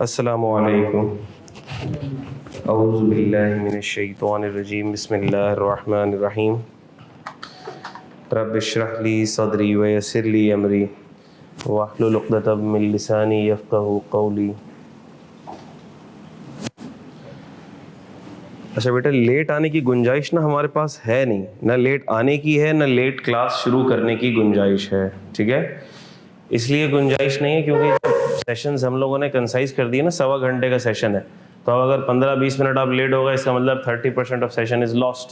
अस्सलामु अलैकुम। औज़ु बिल्लाहि मिनश शैतानिर रजीम। बिस्मिल्लाहिर रहमानिर रहीम। रब्बि इश्रह ली सदरी व यस्सिर ली अमरी वहलुल उक़दतम मिन लिसानी यफ़क़हू क़ौली। अच्छा बेटा, लेट आने की गुंजाइश ना हमारे पास है नहीं, ना लेट आने की है ना लेट क्लास शुरू करने की गुंजाइश है, ठीक है। इसलिए गुंजाइश नहीं है क्योंकि जब सेशंस हम लोगों ने कंसाइज कर दिए ना, 1.25 घंटे का सेशन है, तो अब अगर 15-20 मिनट आप लेट हो गए इसका मतलब 30% of session is lost.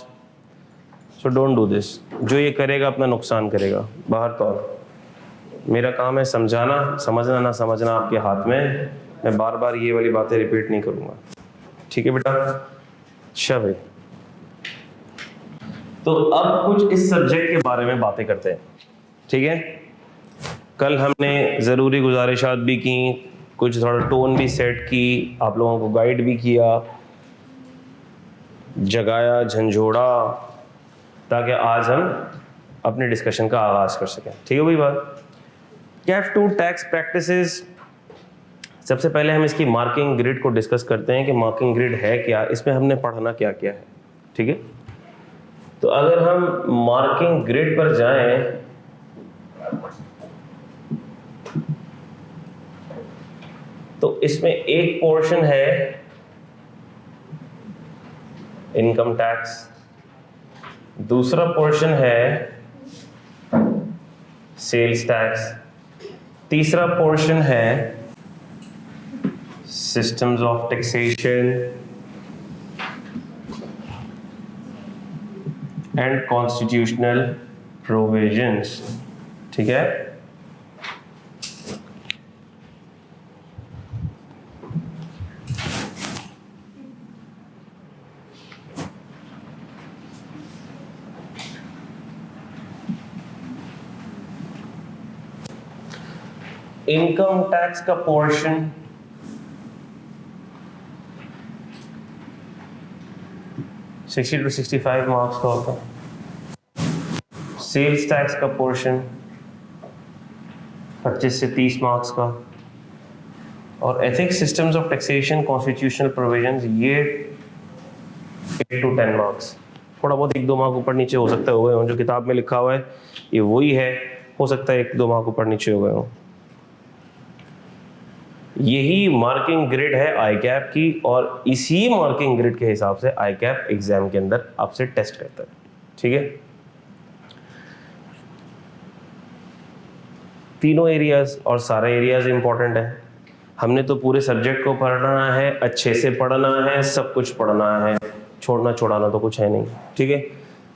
So don't do this. जो ये करेगा अपना नुकसान करेगा। बाहर तो मेरा काम है समझाना, समझना ना समझना आपके हाथ में। मैं बार बार ये वाली बातें रिपीट नहीं करूँगा, ठीक है बेटा। अच्छा भाई, तो अब कुछ इस सब्जेक्ट के बारे में बातें करते हैं, ठीक है। कल हमने ज़रूरी गुजारिशात भी की, कुछ थोड़ा टोन भी सेट की, आप लोगों को गाइड भी किया, जगाया, झंझोड़ा, ताकि आज हम अपने डिस्कशन का आगाज़ कर सकें, ठीक है भाई बात। Kaif 2 tax practices. सबसे पहले हम इसकी मार्किंग ग्रिड को डिस्कस करते हैं कि मार्किंग ग्रिड है क्या, इसमें हमने पढ़ना क्या क्या है, ठीक है। तो अगर हम मार्किंग ग्रिड पर जाएं तो इसमें एक पोर्शन है इनकम टैक्स, दूसरा पोर्शन है सेल्स टैक्स, तीसरा पोर्शन है systems of taxation and constitutional provisions, ठीक है। इनकम टैक्स का पोर्शन 60 to 65 मार्क्स का होता है। सेल्स टैक्स का पोर्शन 25 से 30 मार्क्स का, और ethics, systems of taxation, constitutional provisions, ये 8 to 10 मार्क्स। थोड़ा बहुत 1-2 मार्क ऊपर नीचे हो सकता है, हो गए हों। जो किताब में लिखा हुआ है ये वही है, हो सकता है 1-2 मार्क ऊपर नीचे हो गए हों। यही मार्किंग ग्रिड है आई कैप की, और इसी मार्किंग ग्रिड के हिसाब से आई कैप एग्जाम के अंदर आपसे टेस्ट करता है, ठीक है। तीनों एरियाज और सारे एरियाज इंपॉर्टेंट है। हमने तो पूरे सब्जेक्ट को पढ़ना है, अच्छे से पढ़ना है, सब कुछ पढ़ना है, छोड़ना छोड़ाना तो कुछ है नहीं, ठीक है।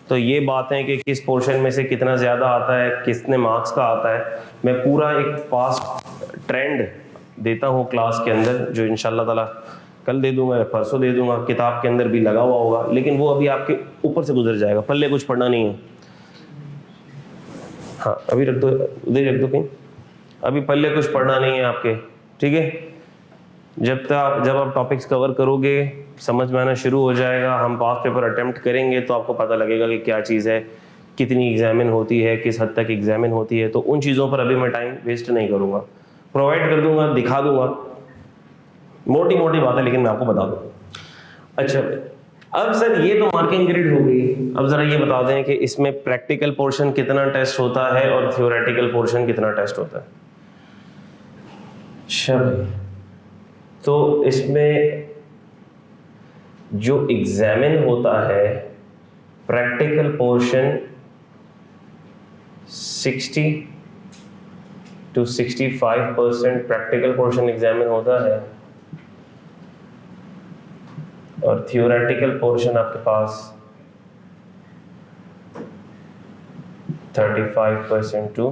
तो ये बात है कि किस पोर्शन में से कितना ज़्यादा आता है, कितने मार्क्स का आता है, मैं पूरा एक पास्ट ट्रेंड देता हूँ क्लास के अंदर, जो इंशाल्लाह ताला कल दे दूंगा या परसों दे दूंगा। किताब के अंदर भी लगा हुआ होगा, लेकिन वो अभी आपके ऊपर से गुजर जाएगा, पल्ले कुछ पढ़ना नहीं है। हाँ अभी रख दो, उधर रख दो कहीं, अभी पल्ले कुछ पढ़ना नहीं है आपके, ठीक है। जब आप टॉपिक्स कवर करोगे, समझ में आना शुरू हो जाएगा, हम पास पेपर अटेम्प्ट करेंगे तो आपको पता लगेगा कि क्या चीज़ है, कितनी एग्जामिन होती है, किस हद तक एग्जामिन होती है। तो उन चीज़ों पर अभी मैं टाइम वेस्ट नहीं करूँगा, प्रोवाइड कर दूंगा, दिखा दूंगा, मोटी मोटी बात है, लेकिन मैं आपको बता दूँ। अच्छा, अब सर ये तो मार्किंग ग्रिड हो गई। अब जरा ये बता दें कि इसमें प्रैक्टिकल पोर्शन कितना टेस्ट होता है और थ्योरेटिकल पोर्शन कितना टेस्ट होता है। अच्छा भाई, तो इसमें जो एग्जामिन होता है practical portion 60 to 65% practical portion examine होता है, और थियोरेटिकल पोर्शन आपके पास 35% to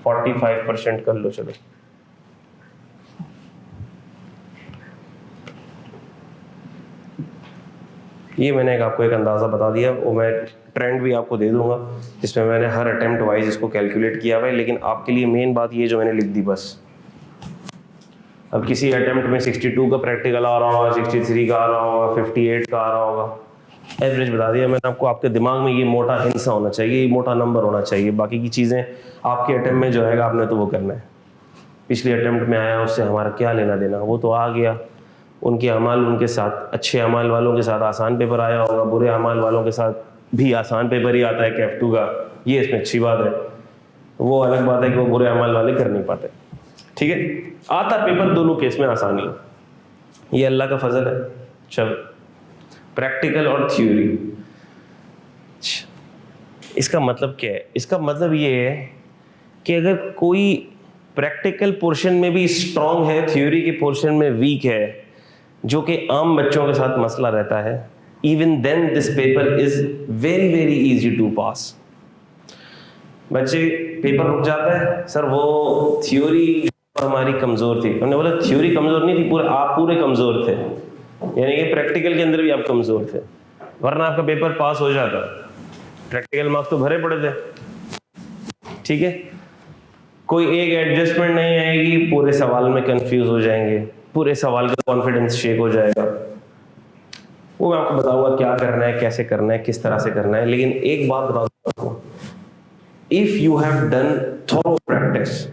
45% कर लो। चलो, ये मैंने आपको एक अंदाज़ा बता दिया, वो मैं ट्रेंड भी आपको दे दूंगा, जिसमें मैंने हर अटेम्प्ट वाइज इसको कैलकुलेट किया हुआ है। लेकिन आपके लिए मेन बात ये जो मैंने लिख दी बस। अब किसी अटेम्प्ट में 62 का प्रैक्टिकल आ रहा होगा, 63 का आ रहा होगा, 58 का आ रहा होगा, एवरेज बता दिया मैंने आपको। आपके दिमाग में ये मोटा हिस्सा होना चाहिए, ये मोटा नंबर होना चाहिए, बाकी की चीज़ें आपके अटेम्प्ट में जो है आपने तो वो करना है। पिछले अटेम्प्ट में आया उससे हमारा क्या लेना देना, वो तो आ गया। उनके अमाल उनके साथ, अच्छे अमाल वालों के साथ आसान पेपर आया होगा, बुरे अमाल वालों के साथ भी आसान पेपर ही आता है कैफ2 का, ये इसमें अच्छी बात है। वो अलग बात है कि वो बुरे अमाल वाले कर नहीं पाते, ठीक है। आता पेपर दोनों केस में आसानी है, ये अल्लाह का फजल है। चलो, प्रैक्टिकल और थ्योरी, इसका मतलब क्या है? इसका मतलब ये है कि अगर कोई प्रैक्टिकल पोर्शन में भी स्ट्रांग है, थ्योरी के पोर्शन में वीक है, जो कि आम बच्चों के साथ मसला रहता है, even then this paper is very very easy to pass. बच्चे पेपर रुक जाता है, सर वो थ्योरी हमारी कमजोर थी। हमने बोला थ्योरी कमजोर नहीं थी, आप पूरे कमजोर थे, यानी कि प्रैक्टिकल के अंदर भी आप कमजोर थे, वरना आपका पेपर पास हो जाता। प्रैक्टिकल मार्क्स तो भरे पड़े थे, ठीक है। कोई एक एडजस्टमेंट नहीं आएगी, पूरे सवाल में कंफ्यूज हो जाएंगे, पूरे सवाल का कॉन्फिडेंस शेक हो जाएगा। वो मैं आपको बताऊंगा क्या करना है, कैसे करना है, किस तरह से करना है। लेकिन एक बात बता दूं आपको, if you have done thorough practice,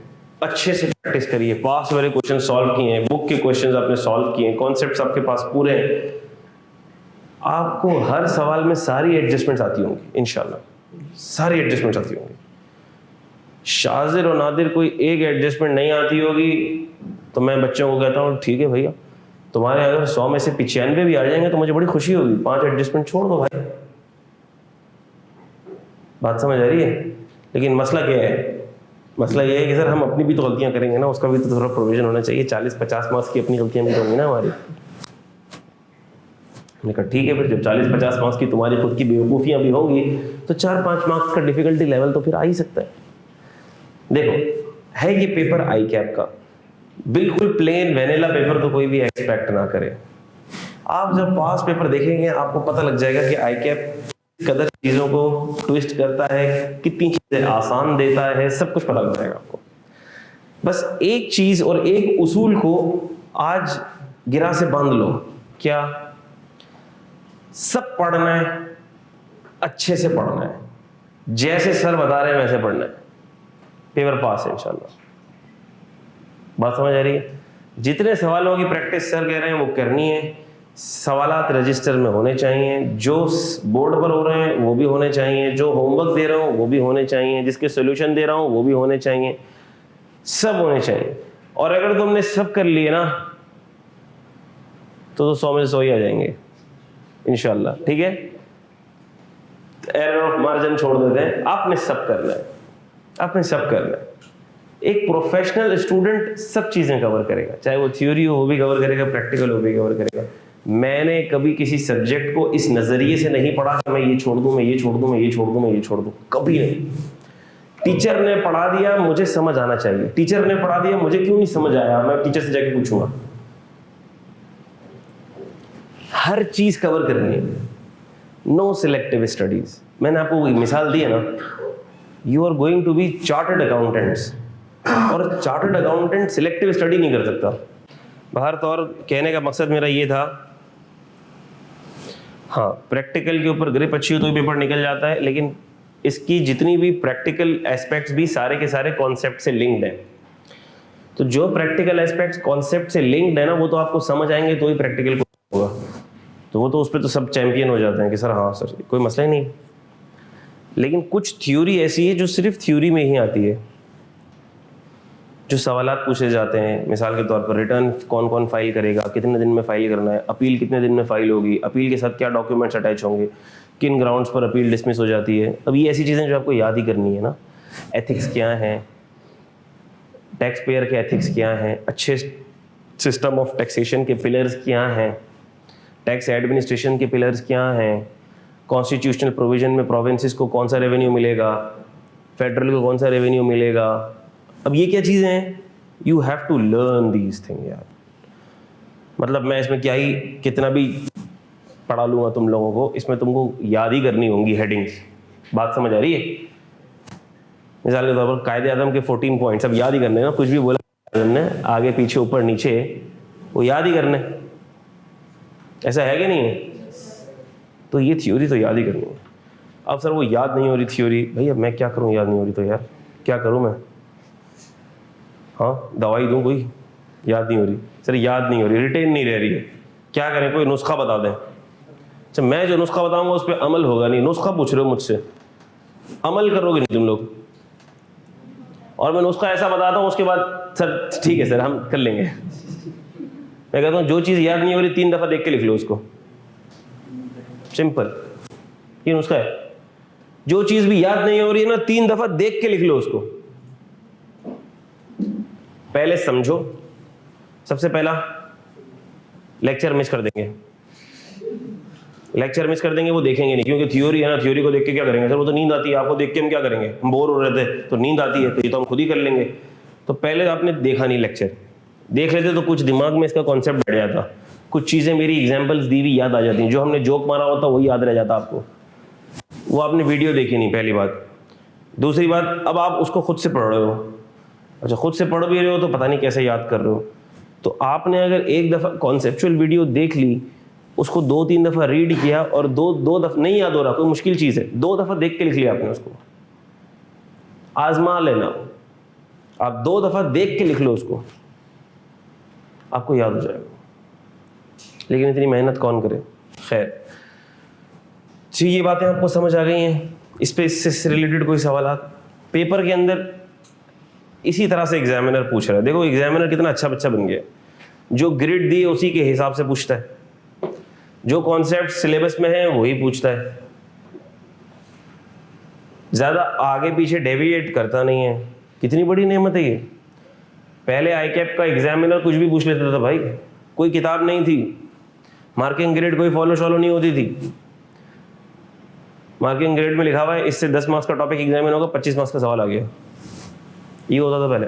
अच्छे से प्रैक्टिस करिए, पास वाले क्वेश्चन सॉल्व किए हैं, बुक के क्वेश्चंस आपने सॉल्व किए हैं, कॉन्सेप्ट्स आपके पास पूरे हैं, आपको हर सवाल में सारी एडजस्टमेंट्स आती होंगी इंशाल्लाह, सारी एडजस्टमेंट्स आती होंगी। शाजिर और नादिर कोई एक एडजस्टमेंट नहीं आती होगी तो मैं बच्चों को कहता हूँ ठीक है भैया, तुम्हारे अगर 100 में से 95 भी आ जाएंगे तो मुझे बड़ी खुशी होगी, 5 एडजस्टमेंट छोड़ दो भाई। बात समझ आ रही है? लेकिन मसला क्या है? मसला ये है कि सर हम अपनी भी तो गलतियां करेंगे ना, उसका भी तो थोड़ा प्रोविजन होना चाहिए। 40-50 मार्क्स की अपनी गलतियां भी तो होंगी ना हमारी। मैंने कहा ठीक है, फिर जब 40-50 मार्क्स की तुम्हारी खुद की बेवकूफ़ियां भी होंगी तो 4-5 मार्क्स का डिफिकल्टी लेवल तो फिर आ ही सकता है। देखो, है ये पेपर आई कैप का, बिल्कुल प्लेन वेनिला पेपर तो कोई भी एक्सपेक्ट ना करे। आप जब पास पेपर देखेंगे आपको पता लग जाएगा कि आई कैप कदर चीजों को ट्विस्ट करता है, कितनी चीजें आसान देता है, सब कुछ पता लग जाएगा आपको। बस एक चीज और एक उसूल को आज गिरा से बांध लो, क्या? सब पढ़ना है, अच्छे से पढ़ना है, जैसे सर बता रहे हैं वैसे पढ़ना है, पेपर पास है इंशाल्लाह। बात समझ आ रही है? जितने सवालों की प्रैक्टिस सर कह रहे हैं वो करनी है, सवालात रजिस्टर में होने चाहिए, जो बोर्ड पर हो रहे हैं वो भी होने चाहिए, जो होमवर्क दे रहा हूँ वो भी होने चाहिए, जिसके सोल्यूशन दे रहा हूँ वो भी होने चाहिए, सब होने चाहिए। और अगर तुमने सब कर लिए ना तो 100 में से 100 ही आ जाएंगे इंशाल्लाह, ठीक है। एरर ऑफ मार्जिन छोड़ देते हैं, आपने सब करना है, आपने सब करना है। एक प्रोफेशनल स्टूडेंट सब चीजें कवर करेगा, चाहे वो थ्योरी हो वो भी कवर करेगा, प्रैक्टिकल हो भी कवर करेगा। मैंने कभी किसी सब्जेक्ट को इस नजरिए से नहीं पढ़ा कि मैं ये छोड़ दूं, मैं ये छोड़ दूं, मैं ये छोड़ दूं, मैं ये छोड़ दूं, कभी नहीं। टीचर ने पढ़ा दिया, मुझे समझ आना चाहिए। टीचर ने पढ़ा दिया, मुझे क्यों नहीं समझ आया, मैं टीचर से जाके पूछूंगा। हर चीज कवर करनी है, नो सिलेक्टिव स्टडीज। मैंने आपको मिसाल दी है ना, you are going to be chartered accountants, और चार्टर्ड अकाउंटेंट सिलेक्टिव स्टडी नहीं कर सकता। बाहर तौर कहने का मकसद मेरा ये था, हाँ प्रैक्टिकल के ऊपर ग्रिप अच्छी हो तो पेपर निकल जाता है, लेकिन इसकी जितनी भी प्रैक्टिकल एस्पेक्ट्स भी सारे के सारे कॉन्सेप्ट से लिंक्ड हैं। तो जो प्रैक्टिकल एस्पेक्ट्स कॉन्सेप्ट से लिंक्ड है ना, वो तो आपको समझ आएंगे तो ही प्रैक्टिकल होगा। तो वो तो उस पर तो सब चैंपियन हो जाते हैं कि सर हाँ सर कोई मसला ही नहीं। लेकिन कुछ थ्योरी ऐसी है जो सिर्फ थ्योरी में ही आती है, जो सवालात पूछे जाते हैं। मिसाल के तौर पर रिटर्न कौन कौन फाइल करेगा, कितने दिन में फाइल करना है, अपील कितने दिन में फाइल होगी, अपील के साथ क्या डॉक्यूमेंट्स अटैच होंगे, किन ग्राउंड्स पर अपील डिसमिस हो जाती है। अब ये ऐसी चीज़ें जो आपको याद ही करनी है ना। एथिक्स क्या हैं, टैक्स पेयर के एथिक्स क्या हैं, अच्छे सिस्टम ऑफ टैक्सेशन के पिलर्स क्या हैं, टैक्स एडमिनिस्ट्रेशन के पिलर्स क्या हैं, कॉन्स्टिट्यूशनल प्रोविजन में प्रोविंसेस को कौन सा रेवेन्यू मिलेगा, फेडरल को कौन सा रेवेन्यू मिलेगा। अब ये क्या चीज़ें हैं, you have to learn these thing यार। मतलब मैं इसमें क्या ही कितना भी पढ़ा लूँगा तुम लोगों को, इसमें तुमको याद ही करनी होंगी हेडिंग्स। बात समझ आ रही है? मिसाल के तौर पर कायदे आज़म के 14 पॉइंट्स अब याद ही करने ना, कुछ भी बोला हमने आगे पीछे ऊपर नीचे वो याद ही करने, ऐसा है कि नहीं है? तो ये थ्योरी तो याद ही करनी है। अब सर वो याद नहीं हो रही थ्योरी, भैया मैं क्या करूँ, याद नहीं हो रही तो यार क्या करूँ मैं? हाँ, दवाई दूं कोई? याद नहीं हो रही सर, याद नहीं हो रही, रिटेन नहीं रह रही है, क्या करें? कोई नुस्खा बता दें। अच्छा, मैं जो नुस्खा बताऊंगा उस पर अमल होगा नहीं, नुस्खा पूछ रहे हो मुझसे, अमल करोगे नहीं तुम लोग। और मैं नुस्खा ऐसा बताता हूँ, उसके बाद सर ठीक है सर हम कर लेंगे। मैं कहता हूँ जो चीज़ याद नहीं हो रही 3 दफ़ा देख के लिख लो उसको, सिंपल, ये नुस्खा है। जो चीज़ भी याद नहीं हो रही है ना, 3 दफ़ा देख के लिख लो उसको। पहले समझो, सबसे पहला लेक्चर मिस कर देंगे, लेक्चर मिस कर देंगे, वो देखेंगे नहीं, क्योंकि थ्योरी है ना, थ्योरी को देख के क्या करेंगे सर, वो तो नींद आती है, आपको देख के हम क्या करेंगे, हम बोर हो रहे थे तो नींद आती है, तो ये तो हम खुद ही कर लेंगे। तो पहले आपने देखा नहीं लेक्चर, देख लेते तो कुछ दिमाग में इसका कॉन्सेप्ट बैठ जाता, कुछ चीज़ें मेरी एग्जाम्पल्स दी हुई याद आ जाती, जो हमने जोक मारा होता वही याद रह जाता आपको, वो आपने वीडियो देखी नहीं, पहली बात। दूसरी बात, अब आप उसको खुद से पढ़ रहे हो, अच्छा खुद से पढ़ भी रहे हो तो पता नहीं कैसे याद कर रहे हो। तो आपने अगर एक दफ़ा कॉन्सेप्चुअल वीडियो देख ली, उसको 2-3 दफ़ा रीड किया और दो दफ़ा नहीं याद हो रहा, कोई मुश्किल चीज़ है, 2 दफ़ा देख के लिख लिया आपने, उसको आजमा लेना, आप 2 दफ़ा देख के लिख लो उसको, आपको याद हो जाएगा। लेकिन इतनी मेहनत कौन करे? खैर जी, ये बातें आपको समझ आ गई हैं। इस पे इससे रिलेटेड कोई सवाल? पेपर के अंदर इसी तरह से एग्जामिनर पूछ रहा है, देखो एग्जामिनर कितना अच्छा बच्चा बन गया, जो ग्रिड दी है उसी के हिसाब से पूछता है, जो कॉन्सेप्ट सिलेबस में है वही पूछता है, ज़्यादा आगे पीछे डेविएट करता नहीं है। कितनी बड़ी नेमत है ये। पहले आईकैप का एग्जामिनर कुछ भी पूछ लेता था भाई, कोई किताब नहीं थी, मार्किंग ग्रेड कोई फॉलो शॉलो नहीं होती थी। मार्किंग ग्रेड में लिखा हुआ है इससे 10 मार्क्स का टॉपिक एग्जामिन होगा, 25 मार्क्स का सवाल आ गया, ये होता था पहले।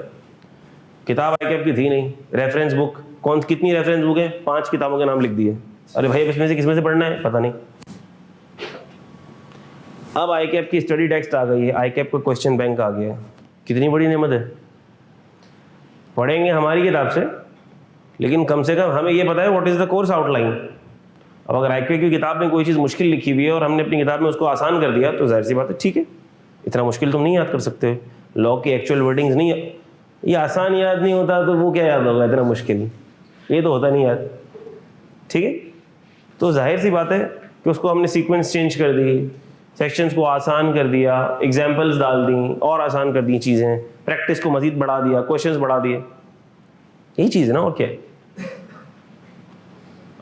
किताब आईकैप की थी नहीं, रेफरेंस बुक कितनी रेफरेंस बुक है? 5 किताबों के नाम लिख दिए, अरे भाई इसमें से किसमें से पढ़ना है पता नहीं। अब आईकैप की स्टडी टेक्स्ट आ गई है, आईकैप का क्वेश्चन बैंक आ गया है, कितनी बड़ी नेमत है। पढ़ेंगे हमारी किताब से, लेकिन कम से कम हमें ये पता है what is the course outline. अब अगर आईकैप की किताब में कोई चीज़ मुश्किल लिखी हुई है और हमने अपनी किताब में उसको आसान कर दिया, तो जाहिर सी बात है ठीक है, इतना मुश्किल तुम नहीं याद कर सकते। लॉ की एक्चुअल वर्डिंग्स नहीं, ये आसान याद नहीं होता तो वो क्या याद होगा इतना मुश्किल, ये तो होता नहीं याद, ठीक है। तो जाहिर सी बात है कि उसको हमने सीक्वेंस चेंज कर दी, सेक्शंस को आसान कर दिया, एग्जाम्पल्स डाल दी और आसान कर दी चीज़ें, प्रैक्टिस को मजीद बढ़ा दिया, क्वेश्चंस बढ़ा दिए, यही चीज़ है ना, और क्या है।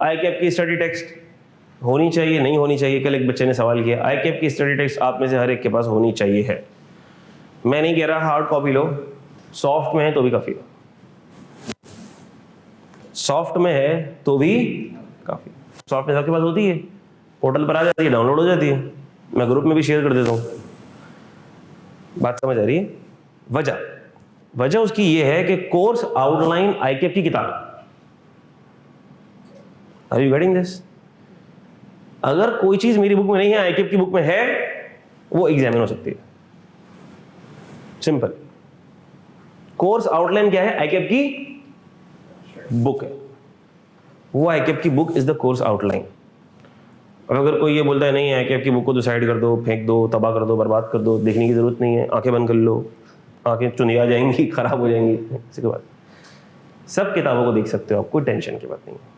आईकैप की स्टडी टेक्स्ट होनी चाहिए नहीं होनी चाहिए? कल एक बच्चे ने सवाल किया, आईकैप की स्टडी टेक्स्ट आप में से हर एक के पास होनी चाहिए है। मैं नहीं कह रहा हार्ड कॉपी लो, सॉफ्ट में है तो भी काफ़ी, सॉफ्ट में है तो भी काफ़ी। सॉफ्ट में सबके पास होती है, पोर्टल पर आ जाती है, डाउनलोड हो जाती है, मैं ग्रुप में भी शेयर कर देता हूँ। बात समझ आ रही है? वजह उसकी ये है कि कोर्स आउटलाइन आईकैप की किताब, आर यू गेटिंग दिस? अगर कोई चीज मेरी बुक में नहीं है, आईकैप की बुक में है, वो एग्जामिन हो सकती है, सिंपल। कोर्स आउटलाइन क्या है? आईकैप की बुक है, वो आईकैप की book is the course outline. अब अगर कोई ये बोलता है नहीं आईकैप की बुक को तो साइड कर दो, फेंक दो, तबाह कर दो, बर्बाद कर दो, देखने की जरूरत नहीं है, आंखें बंद कर लो, आंखें चुनिया जाएंगी, खराब हो जाएंगी, इसके बाद सब किताबों को देख सकते हो आप, कोई टेंशन की बात नहीं है।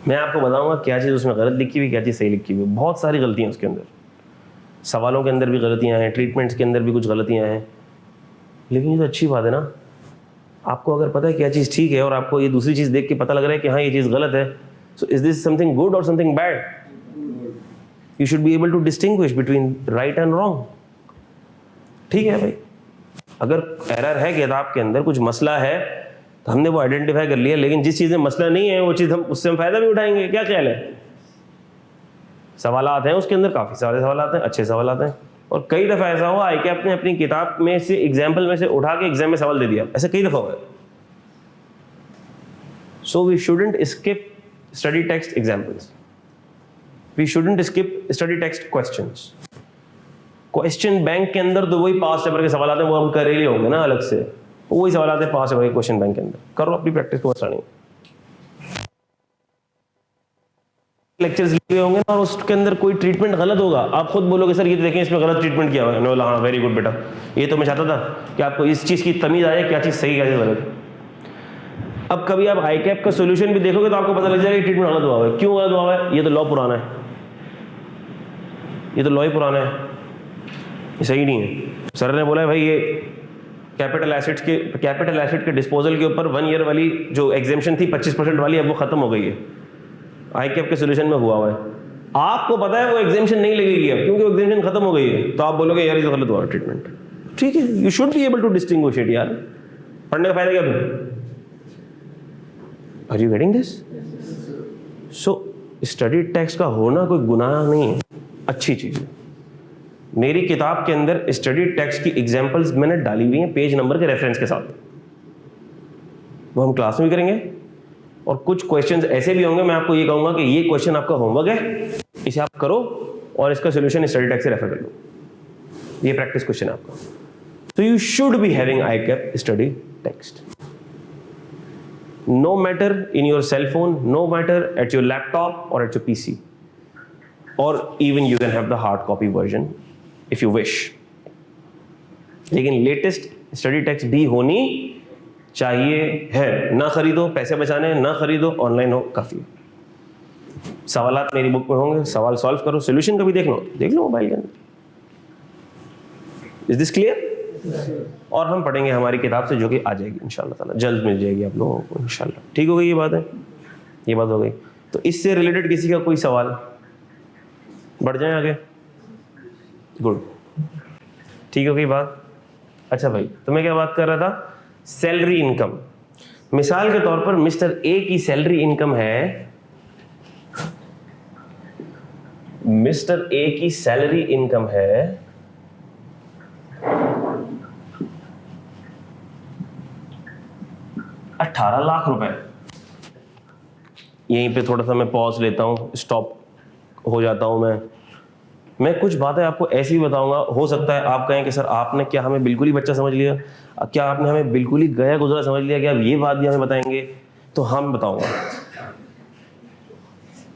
मैं आपको बताऊंगा क्या चीज़ उसमें गलत लिखी हुई, क्या चीज़ सही लिखी हुई। बहुत सारी गलतियां उसके अंदर, सवालों के अंदर भी गलतियां हैं, ट्रीटमेंट्स के अंदर भी कुछ गलतियां हैं, लेकिन ये तो अच्छी बात है ना। आपको अगर पता है क्या चीज़ ठीक है और आपको ये दूसरी चीज़ देख के पता लग रहा है कि हाँ ये चीज़ गलत है, so is this something good और something bad? You should be able to distinguish between right and wrong, ठीक है भाई। अगर एरर है किताब के अंदर, कुछ मसला है, तो हमने वो आइडेंटिफाई कर लिया, लेकिन जिस चीज़ में मसला नहीं है वो चीज़ हम उससे हम फायदा भी उठाएंगे, क्या ख्याल है? सवाल आते हैं उसके अंदर, काफ़ी सारे सवाल आते हैं, अच्छे सवाल आते हैं, और कई दफ़ा ऐसा हुआ आईकैप ने अपनी किताब में से एग्जाम्पल में से उठा के एग्जाम में सवाल दे दिया, ऐसा कई दफ़ा हुआ है। So we shouldn't skip study text examples, we shouldn't skip study text questions. Question bank के अंदर तो वही पास्ट पेपर के सवाल आते हैं, वो हम कर ही होंगे ना अलग से, वही सवाल आते हैं पास्ट पेपर के क्वेश्चन बैंक के अंदर। करो अपनी प्रैक्टिस को, मसला नहीं। लेक्चर्स लिए होंगे और उसके अंदर कोई ट्रीटमेंट गलत होगा, आप खुद बोलोगे सर ये तो देखें इसमें गलत ट्रीटमेंट किया हुआ है। नो, हाँ वेरी गुड बेटा, ये तो मैं चाहता था कि आपको इस चीज़ की तमीज़ आए क्या चीज़ सही क्या चीज़ गलत। अब कभी आप आई कैप का सोल्यूशन भी देखोगे तो आपको पता लग जाएगा कि ट्रीटमेंट गलत हुआ है। क्यों गलत हुआ है? ये तो लॉ पुराना है, ये तो लॉ ही पुराना है, ये सही नहीं है। सर ने बोला है भाई ये कैपिटल एसेट के डिस्पोजल के ऊपर 1 ईयर वाली जो एग्जेम्पशन थी 25% वाली, अब वो खत्म हो गई है, आई कैप के सोल्यूशन में हुआ है। आपको पता है वो एग्जेम्पशन नहीं लगेगी अब क्योंकि वो एग्जेम्पशन खत्म हो गई है, तो आप बोलोगे यार ये तो गलत हुआ ट्रीटमेंट। ठीक है, you should be able to distinguish it यार, पढ़ने का फायदा क्या फिर? Are you getting this? So study text का होना कोई गुनाह नहीं है, अच्छी चीज है। मेरी किताब के अंदर स्टडी टेक्स्ट की एग्जांपल्स मैंने डाली हुई हैं पेज नंबर के रेफरेंस के साथ, वो हम क्लास में भी करेंगे। और कुछ क्वेश्चंस ऐसे भी होंगे, मैं आपको ये कहूंगा कि ये क्वेश्चन आपका होमवर्क है, इसे आप करो और इसका सोल्यूशन स्टडी टेक्स्ट से रेफर कर लो, ये प्रैक्टिस क्वेश्चन है आपका। So you should be having ICAP study text. No matter in your cell phone, no matter at your laptop or at your PC, or even you can have the hard copy version if you wish. लेकिन latest study text भी होनी चाहिए है। ना खरीदो, पैसे बचाने ना खरीदो, ऑनलाइन हो काफी। सवालात मेरी बुक में होंगे, सवाल सॉल्व करो, सोल्यूशन कभी देख लो मोबाइल के अंदर। Is this clear? और हम पढ़ेंगे हमारी किताब से जो कि आ जाएगी इंशाल्लाह ताला, जल्द मिल जाएगी आप लोगों को इंशाल्लाह। ठीक हो गई ये बात है, ये बात हो गई। तो इससे रिलेटेड किसी का कोई सवाल? बढ़ जाए आगे, गुड, ठीक हो गई बात। अच्छा भाई, तो मैं क्या बात कर रहा था? Salary income. मिसाल के तौर पर मिस्टर ए की सैलरी इनकम है, मिस्टर ए की सैलरी इनकम है 18 लाख रुपए। यहीं पे थोड़ा सा मैं पॉज लेता हूँ, स्टॉप हो जाता हूँ। मैं कुछ बातें आपको ऐसी बताऊंगा, हो सकता है आप कहें कि सर आपने क्या हमें बिल्कुल ही बच्चा समझ लिया, क्या आपने हमें बिल्कुल ही गया गुजरा समझ लिया, क्या आप ये बात भी हमें बताएंगे? तो हम बताऊंगा।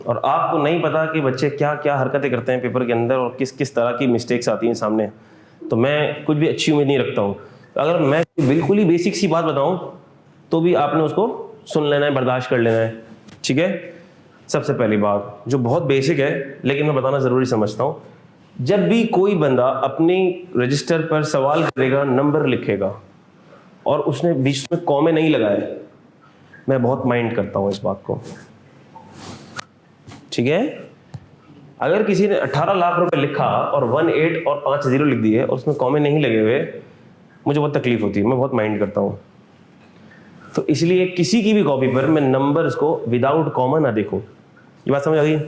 और आपको नहीं पता कि बच्चे क्या क्या हरकतें करते हैं पेपर के अंदर और किस किस तरह की मिस्टेक्स आती हैं सामने, तो मैं कुछ भी अच्छी उम्मीद नहीं रखता हूँ। अगर मैं बिल्कुल ही बेसिक सी बात बताऊँ तो भी आपने उसको सुन लेना है, बर्दाश्त कर लेना है, ठीक है? सबसे पहली बात जो बहुत बेसिक है लेकिन मैं बताना ज़रूरी समझता हूँ, जब भी कोई बंदा अपनी रजिस्टर पर सवाल करेगा, नंबर लिखेगा और उसने बीच में कॉमे नहीं लगाए, मैं बहुत माइंड करता हूँ इस बात को, ठीक है? अगर किसी ने 18 लाख रुपए लिखा और 18 और 5 जीरो लिख दिए और उसमें कॉमे नहीं लगे हुए, मुझे बहुत तकलीफ होती है, मैं बहुत माइंड करता हूँ। तो इसलिए किसी की भी कॉपी पर मैं नंबर्स को विदाउट कॉमा ना देखूं। ये बात समझ आ गई?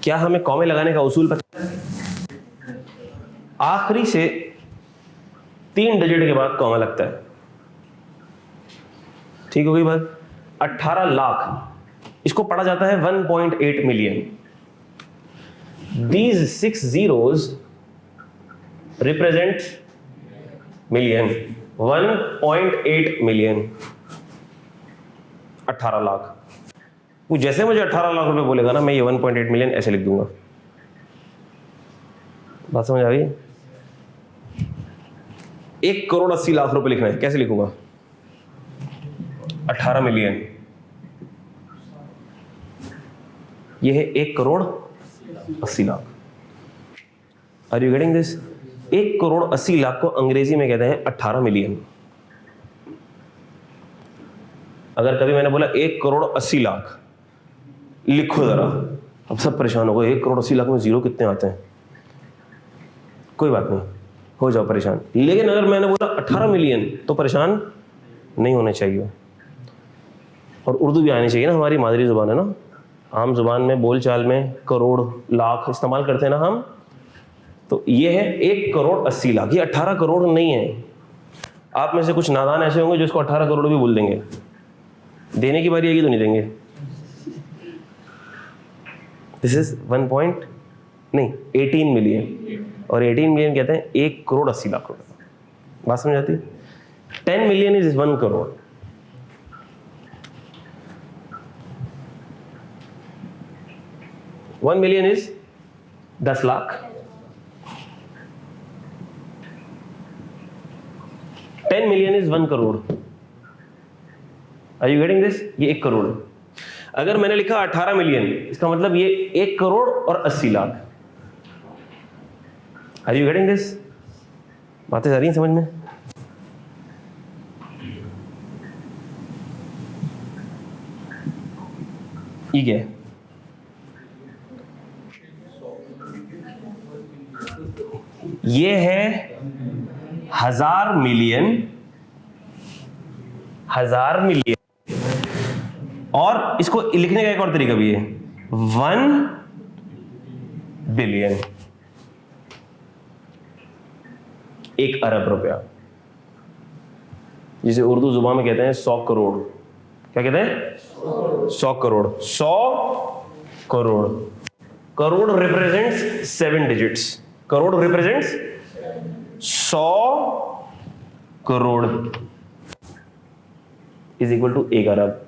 क्या हमें कॉमे लगाने का उसूल पता है? आखिरी से 3 डिजिट के बाद कॉमा लगता है, ठीक हो गई बात? 18 लाख इसको पढ़ा जाता है 1.8 million. These 6 zeros represent million, 1.8 million, 18 lakh. वो जैसे मुझे 18 लाख रुपए बोलेगा ना, मैं ये 1.8 मिलियन ऐसे लिख दूंगा। बात समझ आ गई? 1 करोड़ 80 लाख रुपए लिखना है, कैसे लिखूंगा? 18 मिलियन, ये है 1 crore 80 lakh. Are you getting this? 1 crore 80 lakh को अंग्रेजी में कहते हैं 18 मिलियन। अगर कभी मैंने बोला 1 करोड़ 80 लाख लिखो जरा, अब सब परेशान हो गए, 1 करोड़ 80 लाख में जीरो कितने आते हैं? कोई बात नहीं, हो जाओ परेशान। लेकिन अगर मैंने बोला 18 मिलियन तो परेशान नहीं होने चाहिए। और उर्दू भी आनी चाहिए ना, हमारी मादरी जुबान है ना, आम जुबान में बोलचाल में करोड़ लाख इस्तेमाल करते हैं ना हम। तो ये है 1 करोड़ 80 लाख, ये 18 करोड़ नहीं है। आप में से कुछ नादान ऐसे होंगे जो इसको 18 करोड़ भी बोल देंगे, देने की बारी आएगी तो नहीं देंगे। दिस इज 18 मिलियन, और 18 मिलियन कहते हैं 1 करोड़ 80 लाख रुपए। बात समझ आती? 10 million is 1 crore. 1 million is 10 lakh, 10 million is 1 crore. Are you getting this? ये 1 करोड़। अगर मैंने लिखा 18 मिलियन, इसका मतलब ये 1 करोड़ और 80 lakh. Are you getting this? बातें आ रही हैं समझ में? ये क्या है? ये है 1000 मिलियन, 1000 मिलियन, और इसको लिखने का एक और तरीका भी है, 1 बिलियन, 1 अरब रुपया, जिसे उर्दू जुबान में कहते हैं 100 करोड़। क्या कहते हैं? 100 crore. 100 crore. Crore represents 7 digits. Crore represents 100 crore is equal to 1 अरब।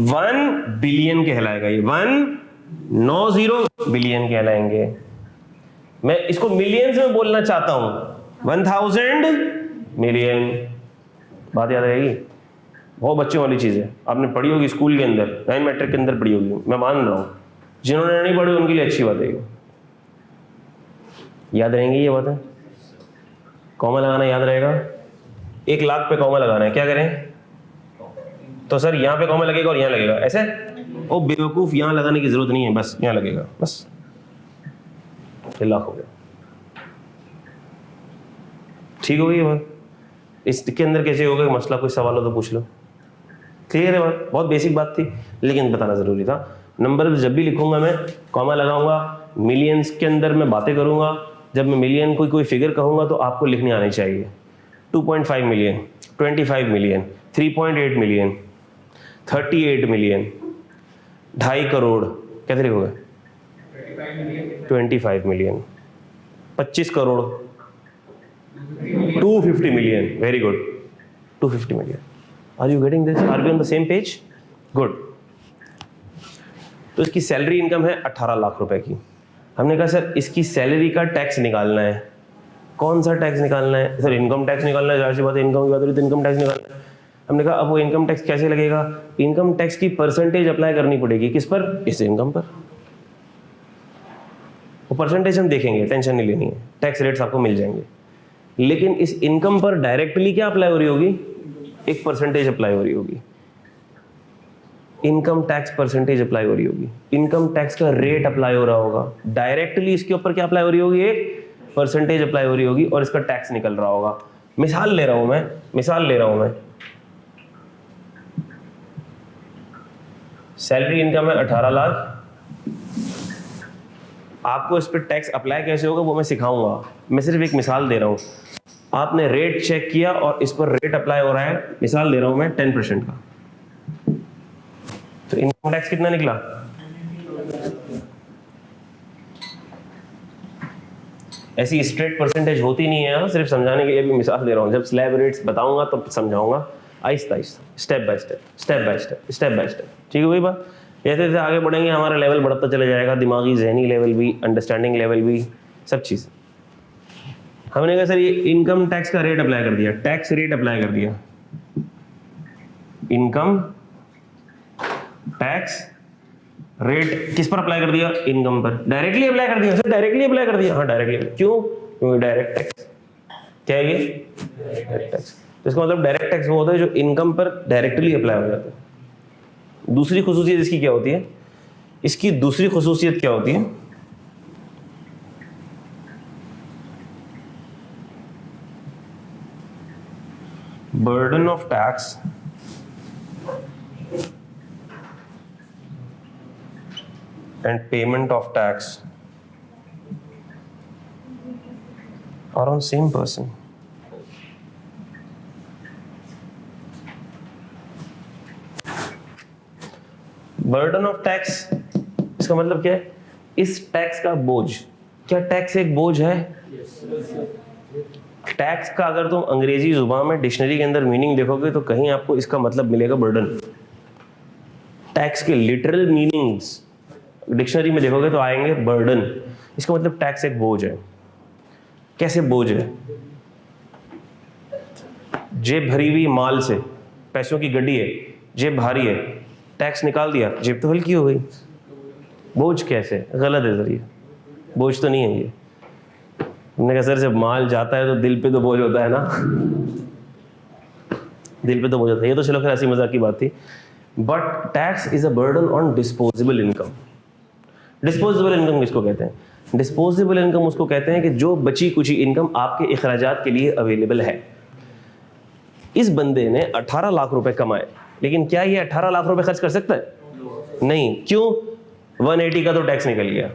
1 बिलियन कहलाएगा ये, 190 बिलियन कहलाएंगे। मैं इसको मिलियंस में बोलना चाहता हूं, 1000 मिलियन। बात याद रहेगी? बहुत बच्चों वाली चीज है, आपने पढ़ी होगी स्कूल के अंदर, 9 मैट्रिक के अंदर पढ़ी होगी, मैं मान रहा हूं। जिन्होंने नहीं पढ़ी उनके लिए अच्छी बात है, याद रहेंगी ये बातें। कॉमा लगाना याद रहेगा, 1 लाख पे कॉमा लगाना है, क्या करें? तो सर यहां पे कॉमा लगेगा और यहां लगेगा, ऐसे? ओ बेवकूफ, यहां लगाने की जरूरत नहीं है, बस यहां लगेगा, बस 1 लाख हो गया। ठीक हो गई ये बात? इसके अंदर कैसे होगा मसला? कोई सवाल हो तो पूछ लो। क्लियर है बात? बहुत बेसिक बात थी, लेकिन बताना जरूरी था। नंबर जब भी लिखूंगा मैं कॉमा लगाऊंगा, मिलियंस के अंदर मैं बातें करूंगा। जब मैं मिलियन कोई फिगर कहूंगा तो आपको लिखने आने चाहिए। 2.5 million, 25 million, 3.8 million, 38 million, 2.5 crore, कैसे लिखोगे? 25 million, 25 crore, 250 million, very good, 250 million. Are you getting this? Are we on the same page? Good. तो इसकी सैलरी इनकम है 18 लाख रुपए की। हमने कहा सर इसकी सैलरी का टैक्स निकालना है। कौन सा टैक्स निकालना है? सर इनकम टैक्स निकालना है, जाहिर सी बात है, इनकम की बात हो रही है तो इनकम टैक्स निकालना है। हमने कहा अब वो इनकम टैक्स कैसे लगेगा? इनकम टैक्स की परसेंटेज अप्लाई करनी पड़ेगी। किस पर? इस इनकम पर। वो परसेंटेज हम देखेंगे, टेंशन नहीं लेनी है, टैक्स रेट्स आपको मिल जाएंगे। लेकिन इस इनकम पर डायरेक्टली क्या अप्लाई हो रही होगी? एक परसेंटेज अप्लाई हो रही होगी, इनकम टैक्स परसेंटेज अप्लाई हो रही होगी, इनकम टैक्स का रेट अप्लाई हो रहा होगा। डायरेक्टली इसके ऊपर क्या अप्लाई हो रही होगी? एक परसेंटेज अप्लाई हो रही होगी और इसका टैक्स निकल रहा होगा। मिसाल ले रहा हूं मैं, सैलरी इनकम है 18 लाख। आपको इस पर टैक्स अप्लाई कैसे होगा वो मैं सिखाऊंगा, मैं सिर्फ एक मिसाल दे रहा हूं। आपने रेट चेक किया और इस पर रेट अप्लाई हो रहा है, मिसाल दे रहा हूं मैं 10% का, तो इनकम टैक्स कितना निकला? ऐसी स्ट्रेट परसेंटेज होती नहीं है, सिर्फ समझाने के लिए भी मिसाल दे रहा हूं। जब स्लैब रेट्स बताऊंगा तो समझाऊंगा Aahista Aahista, step by step. ठीक है वही बात। जैसे जैसे आगे बढ़ेंगे हमारा लेवल बढ़ता चला जाएगा, दिमागी जहनी लेवल भी, अंडरस्टैंडिंग लेवल भी, सब चीज़। हमने कहा सर ये इनकम टैक्स का रेट अप्लाई कर दिया, टैक्स रेट अप्लाई कर दिया, इनकम टैक्स रेट किस पर अप्लाई कर दिया? इनकम पर। डायरेक्टली अप्लाई कर दिया? सर डायरेक्टली अप्लाई कर दिया? हाँ डायरेक्टली। क्यों? क्योंकि डायरेक्ट टैक्स क्या है ये? Direct tax. तो इसका मतलब डायरेक्ट टैक्स वो होता है जो इनकम पर डायरेक्टली अप्लाई हो जाता है। दूसरी खुसूसियत इसकी क्या होती है? इसकी दूसरी खुसूसियत क्या होती है? Burden of tax and payment of tax are on same person. Burden of tax इसका मतलब क्या है? इस टैक्स का बोझ। क्या टैक्स एक बोझ है? टैक्स का अगर तुम अंग्रेजी जुबान में डिक्शनरी के अंदर मीनिंग देखोगे तो कहीं आपको इसका मतलब मिलेगा बर्डन। टैक्स के लिटरल मीनिंग्स डिक्शनरी में देखोगे तो आएंगे बर्डन, इसका मतलब टैक्स एक बोझ है। कैसे बोझ है? जेब भरी हुई माल से, पैसों की गड्डी है, जेब भारी है, टैक्स निकाल दिया, जेब तो हल्की हो गई। बोझ कैसे? गलत है सर, ये बोझ तो नहीं है ये। हमने कहा सर जब माल जाता है तो दिल पे तो बोझ होता है ना, दिल पे तो बोझ होता है। ये तो चलो खैर ऐसी मजाक की बात थी। But tax is a burden on disposable income. Disposable income किसको कहते हैं? डिस्पोजेबल इनकम उसको कहते हैं कि जो बची कुची इनकम आपके अखराजात के लिए अवेलेबल है। इस बंदे ने 18 लाख रुपए कमाए, लेकिन क्या ये 18 लाख रुपए खर्च कर सकता है? नहीं। क्यों? 180 का तो टैक्स निकल गया,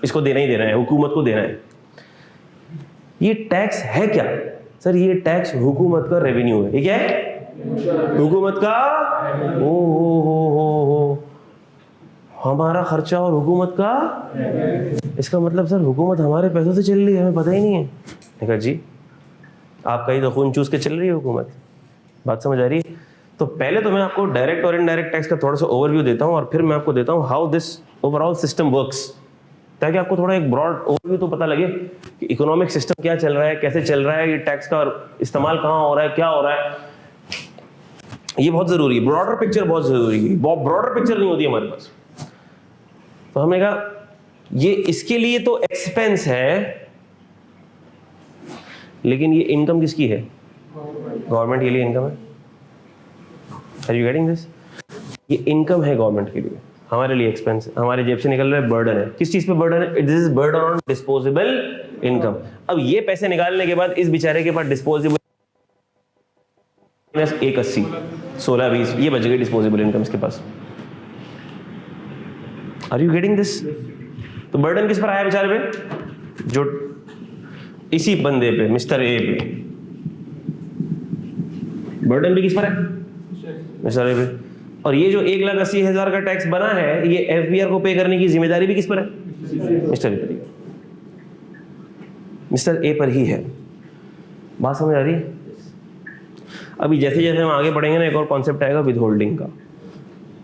इसको देना ही देना है, हुकूमत को देना है। ये टैक्स है क्या सर? ये टैक्स हुकूमत का रेवेन्यू है। ये क्या है? हुकूमत का। हो हमारा खर्चा और हुकूमत का। इसका मतलब सर हुकूमत हमारे पैसों से चल रही है, हमें पता ही नहीं है। देखा जी, आपका ही तो खून चूस के चल रही है हुकूमत। बात समझ आ रही है? तो पहले तो मैं आपको डायरेक्ट और इनडायरेक्ट टैक्स का थोड़ा सा ओवरव्यू देता हूं, और फिर मैं आपको देता हूं how this overall system works, ताकि आपको थोड़ा एक ब्रॉड ओवरव्यू तो पता लगे कि इकोनॉमिक सिस्टम क्या चल रहा है, कैसे चल रहा है, ये टैक्स का इस्तेमाल कहाँ हो रहा है, क्या हो रहा है। ये बहुत जरूरी है, ब्रॉडर पिक्चर बहुत जरूरी है। बहुत ब्रॉडर पिक्चर नहीं होती हमारे पास। तो हमने कहा ये इसके लिए तो एक्सपेंस है, लेकिन ये इनकम किसकी है? गवर्नमेंट के लिए इनकम है। Are you getting this? ये इनकम है गवर्नमेंट के लिए, हमारे लिए एक्सपेंस है, हमारे जेब से निकल रहा है, बर्डन है। किस चीज पे बर्डन है? This is burden on disposable income. अब ये पैसे निकालने के बाद इस बेचारे के पास डिस्पोजेबल 180 16-20 ये बच गई डिस्पोजेबल इनकम इसके पास। Are you getting this? तो बर्डन किस पर आया बेचारे पे? जो इसी बंदे पे, मिस्टर ए पे। बर्डन भी किस पर है? मिस्टर ए पे। और ये जो 1,80,000 का टैक्स बना है, ये एफबीआर को पे करने की जिम्मेदारी भी किस पर है? मिस्टर ए पर ही। मिस्टर ए पर ही है। बात समझ आ रही है? अभी जैसे जैसे हम आगे बढ़ेंगे ना, एक और कॉन्सेप्ट आएगा विद होल्डिंग का।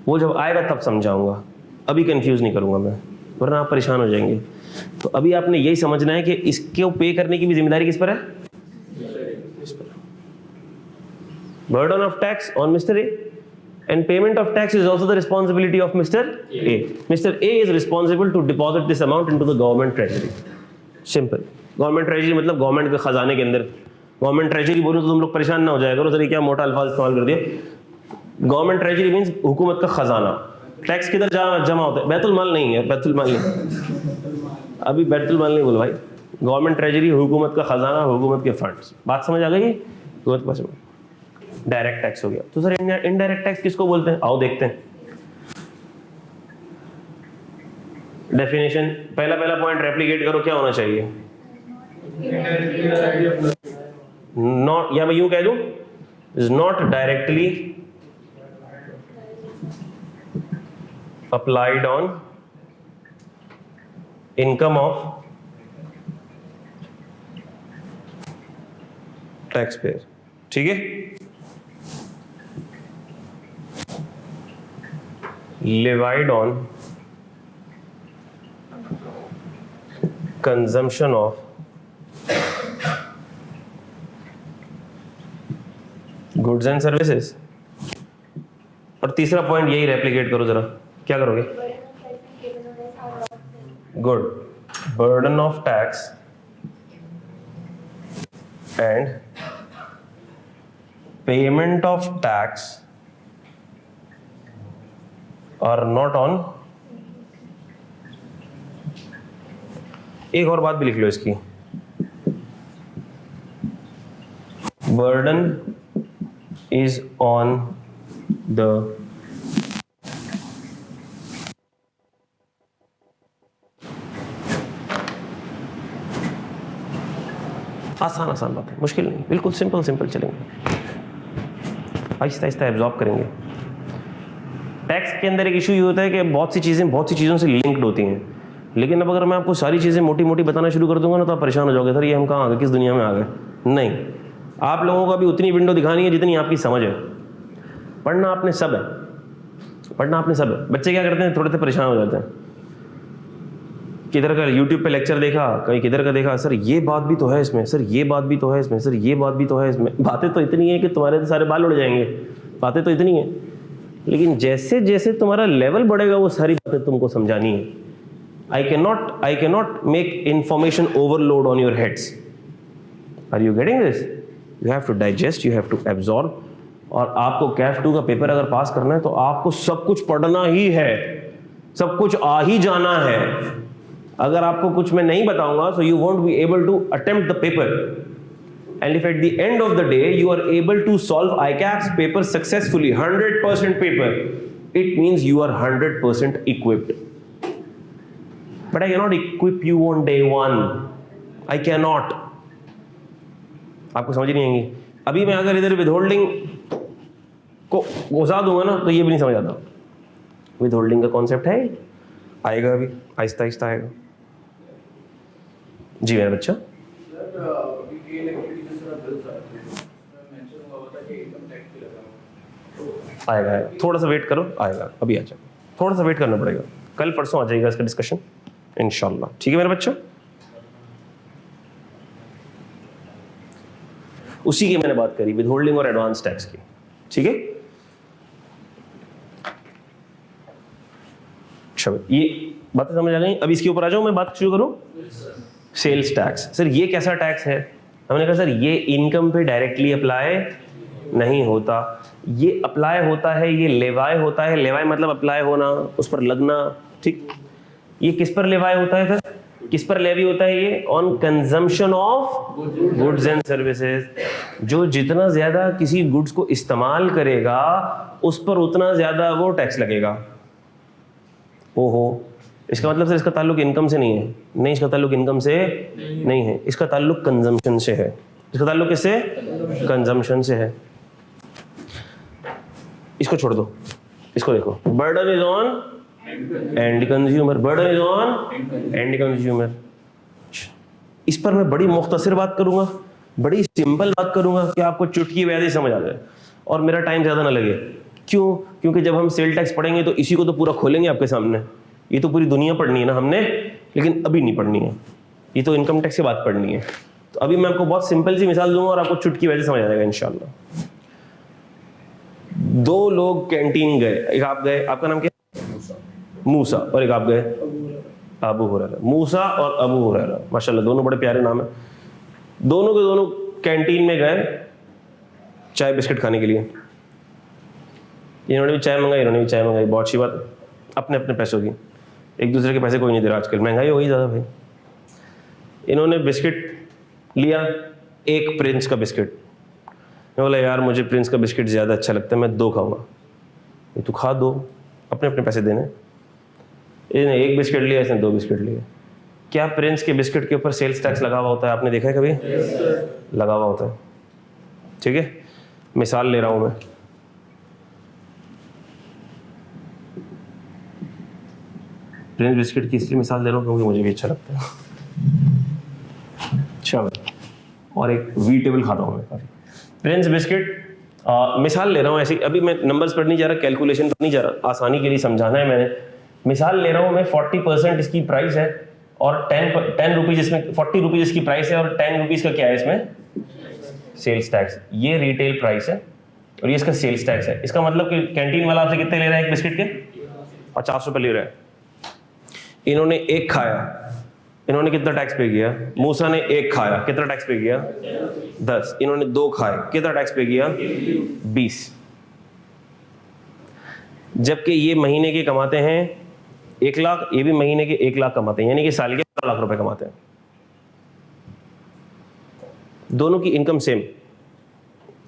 वो जब आएगा तब समझाऊंगा, अभी कंफ्यूज नहीं करूंगा मैं, वरना आप परेशान हो जाएंगे। तो अभी आपने यही समझना है कि इसको पे करने की भी जिम्मेदारी किस पर है? Burden of tax on mister A, and payment of tax is also the responsibility of Mr. A. Mr. A is responsible to deposit this amount into the government treasury. Simple. Government treasury मतलब government के खजाने के अंदर। Government treasury बोलूं तो तुम लोग परेशान ना हो जाएगा, करो सर क्या मोटा अल्फाज इस्तेमाल कर दिया। गवर्नमेंट ट्रेजरी मीन्स हुकूमत का खजाना। टैक्स किधर जमा होता है? बैतुल माल नहीं है, बैतुल माल नहीं, अभी बैतुल माल नहीं बोलो भाई। गवर्नमेंट ट्रेजरी हुकूमत का खजाना, हुकूमत के फंड्स। बात समझ आ गई? हुकूमत पास डायरेक्ट टैक्स हो गया। तो सर इनडायरेक्ट टैक्स किसको बोलते हैं? आओ देखते हैं डेफिनेशन। पहला पॉइंट रेप्लिकेट करो, क्या होना चाहिए? नॉट, या मैं यूं कह दूं, is not directly applied on income of tax payer. ठीक है? levied on consumption of goods and services। और तीसरा पॉइंट यही रेप्लिकेट करो जरा, क्या करोगे? Good. Burden of tax and payment of tax और नॉट ऑन। एक और बात भी लिख लो इसकी, बर्डन इज ऑन द आसान बात है, मुश्किल नहीं, बिल्कुल सिंपल चलेंगे, आहिस्ता आहिस्ता एब्जॉर्ब करेंगे। टैक्स के अंदर एक इशू ये होता है कि बहुत सी चीज़ों से लिंक्ड होती हैं, लेकिन अब अगर मैं आपको सारी चीज़ें मोटी मोटी बताना शुरू कर दूंगा ना, तो आप परेशान हो जाओगे, सर ये हम कहाँ आ गए, किस दुनिया में आ गए। नहीं, आप लोगों को अभी उतनी विंडो दिखानी है जितनी आपकी समझ है। पढ़ना आपने सब है। बच्चे क्या करते हैं, थोड़े से परेशान हो जाते हैं, किधर का यूट्यूब पे लेक्चर देखा, कहीं किधर का देखा, सर ये बात भी तो है इसमें, सर ये बात भी तो है इसमें, सर ये बात भी तो है इसमें। बातें तो इतनी है कि तुम्हारे तो सारे बाल उड़ जाएंगे, बातें तो इतनी है, लेकिन जैसे जैसे तुम्हारा लेवल बढ़ेगा वो सारी बातें तुमको समझानी है। I can not make information overload on your heads. Are you getting this? You have to digest, you have to absorb. और आपको कैफ 2 का पेपर अगर पास करना है तो आपको सब कुछ पढ़ना ही है, सब कुछ आ ही जाना है। अगर आपको कुछ मैं नहीं बताऊंगा so you won't be able to attempt the paper, and if at the end of the day you are able to solve ICAPS paper successfully, 100% paper, it means you are 100% equipped. But I cannot equip you on day one. I cannot. आपको समझ नहीं आएंगी। अभी मैं अगर इधर withholding को घुसा दूंगा ना तो ये भी नहीं समझ आता। विदहोल्डिंग का कॉन्सेप्ट है, आएगा अभी, आहिस्ता आहिस्ता आएगा। जी मेरा बच्चा, आएगा थोड़ा सा वेट करो, आएगा अभी आ जाएगा, थोड़ा सा वेट करना पड़ेगा, कल परसों आ जाएगा इसका डिस्कशन इंशाल्लाह। ठीक है मेरा बच्चा, उसी की मैंने बात करी, विदहोल्डिंग और एडवांस टैक्स की। ठीक है, ये बातें समझ आ गई। अब इसके ऊपर आ जाऊं, मैं बात शुरू करूं। सेल्स टैक्स, सर ये कैसा टैक्स है? हमने कहा सर ये इनकम पे डायरेक्टली अप्लाई नहीं होता, ये अप्लाई होता है, ये लेवाई होता है। लेवाई मतलब अप्लाई होना, उस पर लगना। ठीक, ये किस पर लेवाई होता है सर? किस पर लेवी होता है ये? On consumption of goods and services. जो जितना ज्यादा किसी गुड्स को इस्तेमाल करेगा उस पर उतना ज्यादा वो टैक्स लगेगा। ओहो, इसका मतलब सर इसका ताल्लुक इनकम से नहीं है। नहीं, इसका ताल्लुक इनकम से नहीं है, इसका ताल्लुक कंजम्पशन से है। इसका ताल्लुक किससे? कंजम्पशन से है। इसको छोड़ दो, इसको देखो, burden is on end consumer, burden is on end consumer. इस पर मैं बड़ी मुख्तसर बात करूंगा, बड़ी सिंपल बात करूंगा कि आपको चुटकी वैसे ही समझ आ जाए और मेरा टाइम ज्यादा ना लगे। क्यों? क्योंकि जब हम सेल टैक्स पढ़ेंगे तो इसी को तो पूरा खोलेंगे आपके सामने। ये तो पूरी दुनिया पढ़नी है ना हमने, लेकिन अभी नहीं पढ़नी है, ये तो इनकम टैक्स की बात पढ़नी है। तो अभी मैं आपको बहुत सिंपल सी मिसाल दूंगा और आपको चुटकी वैसे समझ आ जाएगा इंशाल्लाह। दो लोग कैंटीन गए, एक आप गए, आपका नाम क्या? मूसा, और एक आप गए अबू हुरैरा। मूसा और अबू हुरैरा, माशाल्लाह दोनों बड़े प्यारे नाम है। दोनों के दोनों कैंटीन में गए चाय बिस्किट खाने के लिए। इन्होंने भी चाय मंगाई, इन्होंने भी चाय मंगाई। बहुत अच्छी बात, अपने अपने पैसों की, एक दूसरे के पैसे कोई नहीं दे रहा आजकल, महंगाई हो गई ज़्यादा भाई। इन्होंने बिस्किट लिया, एक प्रिंस का बिस्किट। मैं बोला यार मुझे प्रिंस का बिस्किट ज़्यादा अच्छा लगता है, मैं 2 खाऊंगा। ये तू खा 2, अपने अपने पैसे देने। इसने 1 बिस्किट लिया, इसने 2 बिस्किट लिए। क्या प्रिंस के बिस्किट के ऊपर सेल्स टैक्स लगा हुआ होता है? आपने देखा है कभी? लगा हुआ होता है। ठीक है, मिसाल ले रहा हूं मैं। प्रिंस बिस्किट की इसलिए मिसाल दे रहा हूँ क्योंकि मुझे भी अच्छा लगता है। अच्छा, और एक वीटेबल खाता हूँ मैं काफ़ी। प्रिंस बिस्किट मिसाल ले रहा हूँ ऐसी, अभी मैं नंबर्स पर नहीं जा रहा, कैलकुलेशन पर नहीं जा रहा, आसानी के लिए समझाना है मैंने। मिसाल ले रहा हूँ मैं, 40% इसकी प्राइस है और 10 रुपीज़ इसमें, 40 रुपीज़ इसकी प्राइस है और 10 रुपीज़ का क्या है इसमें? Sales tax. ये रिटेल प्राइस है और ये इसका सेल्स टैक्स है। इसका मतलब कि कैंटीन वाला आपसे कितने ले रहा है एक बिस्किट के? 50 रुपये ले रहा है। इन्होंने 1 खाया, इन्होंने कितना टैक्स पे किया? मूसा ने 1 खाया, कितना टैक्स पे किया? 10। इन्होंने 2 खाए, कितना टैक्स पे किया? 20। जबकि ये महीने के कमाते हैं 1 लाख, ये भी महीने के 1 लाख कमाते हैं, यानी कि साल के 12 लाख रुपए कमाते हैं। दोनों की इनकम सेम,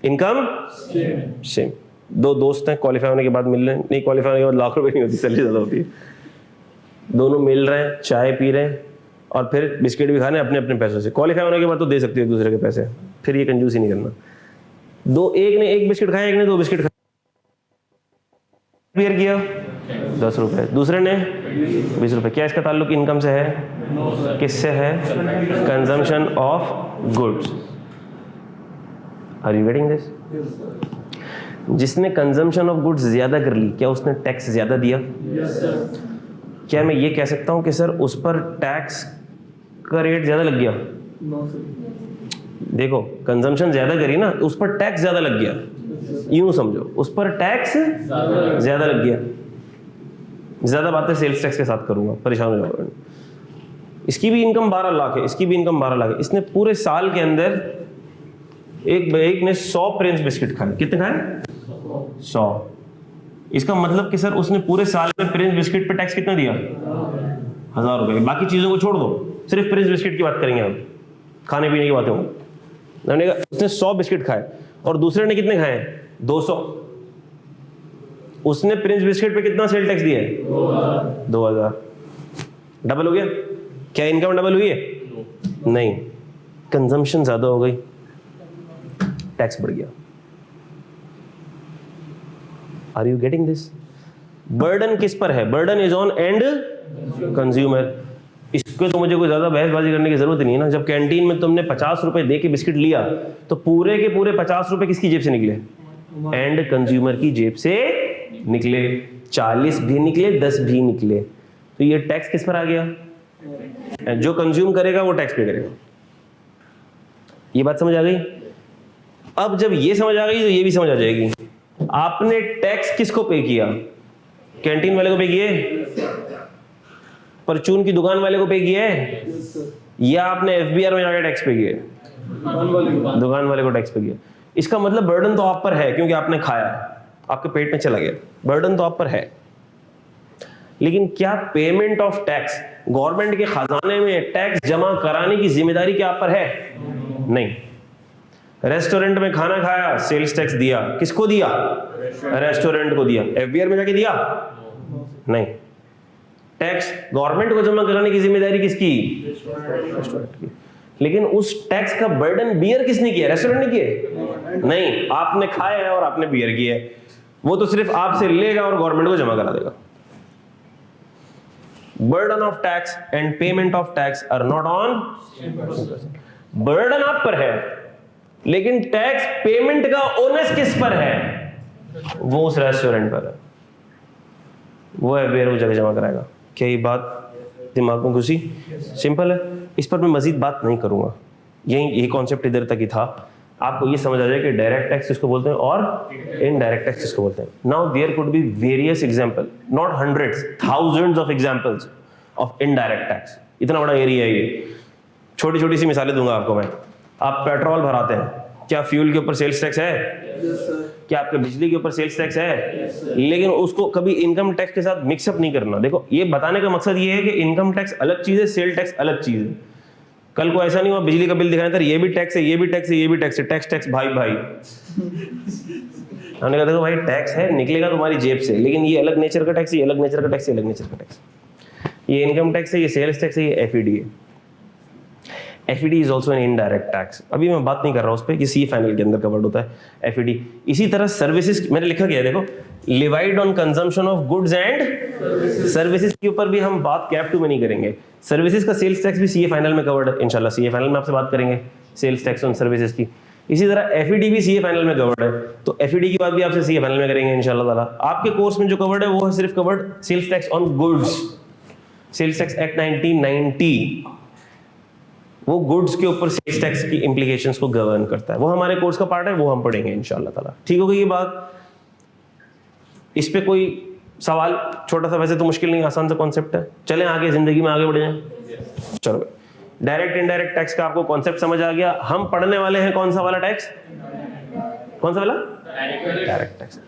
इनकम सेम। 2 दोस्त हैं, क्वालिफाई होने के बाद मिल रहे हैं, नहीं क्वालिफाई होने के बाद लाख रुपए नहीं होती, सैलरी ज़्यादा होती है। दोनों मिल रहे हैं, चाय पी रहे हैं और फिर बिस्किट भी खाने अपने अपने पैसों से। क्वालिफाई होने के बाद तो दे सकते हो एक दूसरे के पैसे, फिर ये कंजूसी नहीं करना। एक ने 1 बिस्किट खाया, एक ने 2 बिस्किट खाया, क्लियर किया, 10 रुपए, दूसरे ने 20 रुपए। क्या इसका ताल्लुक इनकम से है? किससे है? Consumption of goods. Are you getting this? जिसने कंजम्पशन ऑफ गुड्स ज्यादा कर ली, क्या उसने टैक्स ज्यादा दिया? क्या मैं ये कह सकता हूँ कि सर उस पर टैक्स का रेट ज़्यादा लग गया? देखो कंजम्पशन ज़्यादा करी ना, उस पर टैक्स ज़्यादा लग गया, यूं समझो उस पर टैक्स ज़्यादा लग गया। ज़्यादा बातें सेल्स टैक्स के साथ करूँगा, परेशान हो जाओगे। इसकी भी इनकम 12 लाख है, इसकी भी इनकम 12 लाख है। इसने पूरे साल के अंदर एक ने 100 प्रिंस बिस्किट खाए। कितने खाए? 100। इसका मतलब कि सर उसने पूरे साल में प्रिंस बिस्किट पे टैक्स कितना दिया? 1000 रुपए। बाकी चीजों को छोड़ दो, सिर्फ प्रिंस बिस्किट की बात करेंगे हम, खाने पीने की बातें होंगी। मैंने कहा उसने 100 बिस्किट खाए और दूसरे ने कितने खाए? 200। उसने प्रिंस बिस्किट पे कितना सेल टैक्स दिया है? 2000। डबल हो गया? क्या इनकम डबल हुई है? नहीं, कंजम्पशन ज्यादा हो गई, टैक्स बढ़ गया। Are you getting this? Burden किस पर है? Burden is on end consumer. इसको तो मुझे कोई ज्यादा बहसबाजी करने की जरूरत नहीं है ना। जब कैंटीन में तुमने 50 रुपए दे के बिस्किट लिया तो पूरे के पूरे 50 रुपए किसकी जेब से निकले? एंड कंज्यूमर की जेब से निकले। 40 भी निकले, 10 भी निकले, तो ये टैक्स किस पर आ गया? जो कंज्यूम करेगा वो टैक्स पे करेगा। ये बात समझ आ गई? अब जब ये समझ आ गई तो ये भी समझ आ जाएगी। आपने टैक्स किसको पे किया? कैंटीन वाले को पे किए? परचून की दुकान वाले को पे किया है? या आपने एफबीआर में जाकर टैक्स पे किया? दुकान वाले को टैक्स पे किया। इसका मतलब बर्डन तो आप पर है, क्योंकि आपने खाया, आपके पेट में चला गया, बर्डन तो आप पर है। लेकिन क्या पेमेंट ऑफ टैक्स, गवर्नमेंट के खजाने में टैक्स जमा कराने की जिम्मेदारी क्या आप पर है? नहीं। रेस्टोरेंट में खाना खाया, सेल्स टैक्स दिया, किसको दिया? रेस्टोरेंट को दिया। एफबीआर में जाके दिया? नहीं। टैक्स गवर्नमेंट को जमा कराने की जिम्मेदारी किसकी? रेस्टोरेंट की। लेकिन उस टैक्स का बर्डन बियर किसने किया? रेस्टोरेंट ने किया? नहीं, आपने खाया है और आपने बियर किया है। वो तो सिर्फ आपसे लेगा और गवर्नमेंट को जमा करा देगा। Burden of tax and payment of tax are not on. Burden आप पर है, लेकिन टैक्स पेमेंट का ओनस किस पर है? वो उस रेस्टोरेंट पर है, वो एफबीआर को जगह जमा कराएगा। क्या ये बात दिमाग में घुसी? सिंपल है, इस पर मैं मजीद बात नहीं करूंगा। यही कॉन्सेप्ट इधर तक ही था। आपको ये समझ आ जाए कि डायरेक्ट टैक्स किसको बोलते हैं और इनडायरेक्ट टैक्स किसको बोलते हैं। Now there could be various example, not hundreds, thousands of examples of indirect tax. इतना बड़ा एरिया है ये। छोटी छोटी सी मिसालें दूंगा आपको मैं। आप पेट्रोल भराते हैं, क्या फ्यूल के ऊपर सेल्स टैक्स है? क्या आपके बिजली के ऊपर सेल्स टैक्स है? लेकिन उसको कभी इनकम टैक्स के साथ मिक्सअप नहीं करना। देखो, ये बताने का मकसद ये है कि इनकम टैक्स अलग चीज है, सेल टैक्स अलग चीज है। कल को ऐसा नहीं हुआ बिजली का बिल दिखाया था, ये भी टैक्स है, ये भी टैक्स है, ये भी टैक्स है, टैक्स टैक्स भाई भाई। हमने कहा देखो भाई टैक्स है, निकलेगा तुम्हारी जेब से, लेकिन ये अलग नेचर का टैक्स है, ये अलग नेचर का टैक्स है, अलग नेचर का टैक्स। ये इनकम टैक्स है, ये सेल्स टैक्स है, ये एफईडी है। FED is also an indirect tax. अभी मैं बात नहीं कर रहा हूँ उस पर, ये सी फाइनल के अंदर कवर्ड होता है एफईडी। इसी तरह सर्विसेज, मैंने लिखा गया है देखो, levied on consumption of goods and services के ऊपर भी हम बात कैप 2 में नहीं करेंगे। सर्विसेज का सेल्स टैक्स भी सीए फाइनल में कवर्ड है, इंशाल्लाह सीए फाइनल में आपसे बात करेंगे सेल्स टैक्स ऑन सर्विसेज की। इसी तरह एफईडी भी सीए फाइनल में कवर्ड है, तो एफईडी की बात भी आपसे सीए फाइनल में करेंगे इंशाल्लाह ताला। आपके कोर्स में जो कवर्ड है वो है सिर्फ covered sales tax on goods, sales tax act 1990, वो गुड्स के ऊपर सेल्स टैक्स की इंप्लीकेशंस को गवर्न करता है। वो हमारे कोर्स का पार्ट है, वो हम पढ़ेंगे इंशाल्लाह ताला। ठीक हो गई ये बात? इस पे कोई सवाल? छोटा सा, वैसे तो मुश्किल नहीं, आसान सा कॉन्सेप्ट है। चलें आगे, जिंदगी में आगे बढ़ जाएं। चलो, डायरेक्ट इनडायरेक्ट टैक्स का आपको कॉन्सेप्ट समझ आ गया। हम पढ़ने वाले हैं कौन सा वाला टैक्स? कौन सा वाला? Direct tax.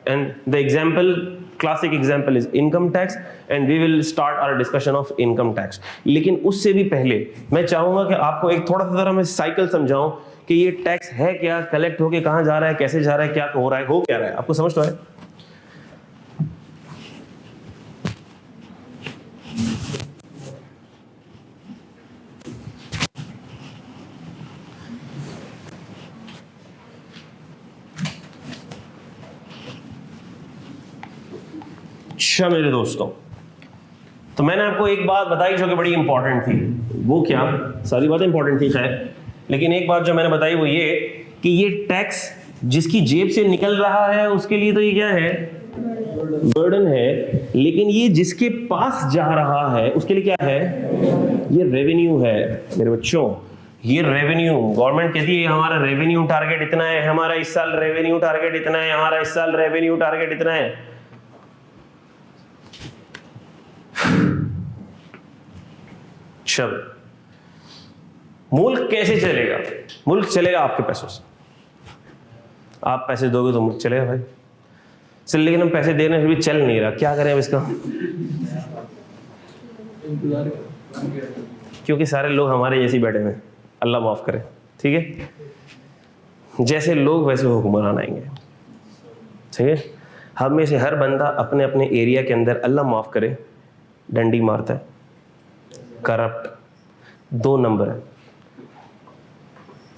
And the example, classic example is income tax, and we will start our discussion of income tax. लेकिन उससे भी पहले मैं चाहूंगा कि आपको एक थोड़ा सा मैं साइकिल समझाऊं कि ये टैक्स है क्या, कलेक्ट होके कहां जा रहा है, कैसे जा रहा है, क्या हो रहा है, हो क्या रहा है। आपको समझ तो है? अच्छा मेरे दोस्तों, तो मैंने आपको एक बात बताई जो कि बड़ी इंपॉर्टेंट थी। वो क्या? सारी बातें इंपॉर्टेंट थी खैर, लेकिन एक बात जो मैंने बताई वो ये कि ये टैक्स जिसकी जेब से निकल रहा है उसके लिए तो ये क्या है? बर्डन है। लेकिन ये जिसके पास जा रहा है उसके लिए क्या है, ये रेवेन्यू है मेरे बच्चों, ये रेवेन्यू। गवर्नमेंट कहती है हमारा रेवेन्यू टारगेट इतना है, हमारा इस साल रेवेन्यू टारगेट इतना है, हमारा इस साल रेवेन्यू टारगेट इतना है। चल, मुल्क कैसे चलेगा? मुल्क चलेगा आपके पैसों से। आप पैसे दोगे तो मुल्क चलेगा भाई। चल, लेकिन हम पैसे दे रहे हैं फिर भी चल नहीं रहा, क्या करें अब इसका? क्योंकि सारे लोग हमारे जैसे बैठे हुए हैं, अल्लाह माफ करे, ठीक है। जैसे लोग वैसे हुक्मरान आएंगे, ठीक है। हम में से हर बंदा अपने अपने एरिया के अंदर, अल्लाह माफ करे, डंडी मारता है, करप्ट, 2 नंबर है।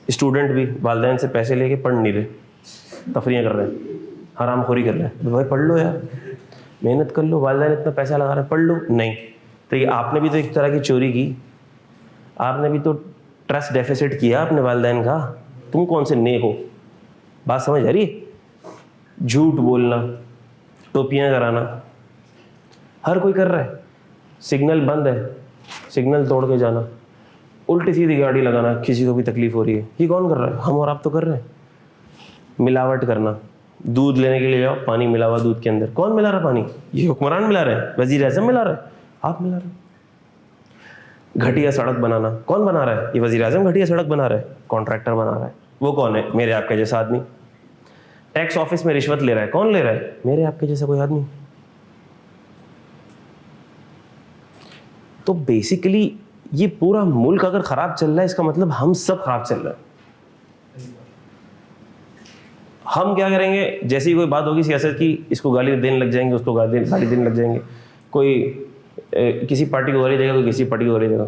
स्टूडेंट भी वालिदैन से पैसे लेके पढ़ नहीं रहे, तफरियाँ कर रहे हैं, हरामखोरी कर रहे हैं। भाई पढ़ लो यार, मेहनत कर लो, वालिदैन इतना पैसा लगा रहे हैं, पढ़ लो। नहीं, तो ये आपने भी तो एक तरह की चोरी की, आपने भी तो ट्रस्ट डेफिसिट किया अपने वालिदैन का। तुम कौन से नेक हो? बात समझ आ रही है? झूठ बोलना, टोपियाँ कराना, हर कोई कर रहा है। सिग्नल बंद है, सिग्नल तोड़ के जाना, उल्टी सीधी गाड़ी लगाना, किसी को भी तकलीफ हो रही है, ये कौन कर रहा है? हम और आप तो कर रहे हैं। मिलावट करना, दूध लेने के लिए जाओ, पानी मिला हुआ दूध के अंदर, कौन मिला रहा है पानी? ये हुक्मरान मिला रहे हैं, वजीर आजम मिला रहा है, आप मिला रहे हैं। घटिया सड़क बनाना, कौन बना रहा है? ये वजीर आजम घटिया सड़क बना रहा है, कॉन्ट्रैक्टर बना रहा है। वो कौन है? मेरे आपके जैसा आदमी। टैक्स ऑफिस में रिश्वत ले रहा है, कौन ले रहा है? मेरे आपके जैसा कोई आदमी। तो बेसिकली ये पूरा मुल्क अगर खराब चल रहा है, इसका मतलब हम सब खराब चल रहा है। हम क्या करेंगे? जैसे ही कोई बात होगी सियासत की, इसको गाली देने लग जाएंगे, उसको गाली देने लग जाएंगे। कोई किसी पार्टी को गाली देगा, कोई किसी पार्टी को गाली देगा।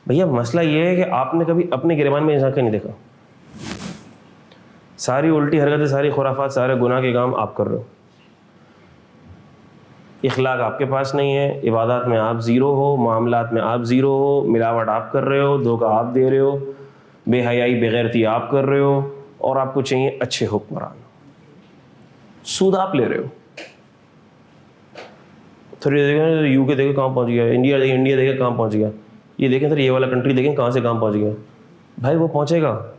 भैया मसला ये है कि आपने कभी अपने गिरबान में झांक के नहीं देखा। सारी उल्टी हरकतें, सारी खुराफात, सारे गुनाह के काम आप कर रहे हो। इखलाक आपके पास नहीं है, इबादत में आप ज़ीरो हो, मामलात में आप ज़ीरो हो, मिलावट आप कर रहे हो, धोखा आप दे रहे हो, बेहयाई बेगैरती आप कर रहे हो, और आपको चाहिए अच्छे हुक्मरान। सूद आप ले रहे हो। थोड़ी देखें यूके देखें कहाँ पहुँच गया, इंडिया देखें कहाँ पहुँच गया, ये देखें तो ये वाला कंट्री देखें कहाँ से कहाँ पहुँच गया। भाई वो पहुँचेगा,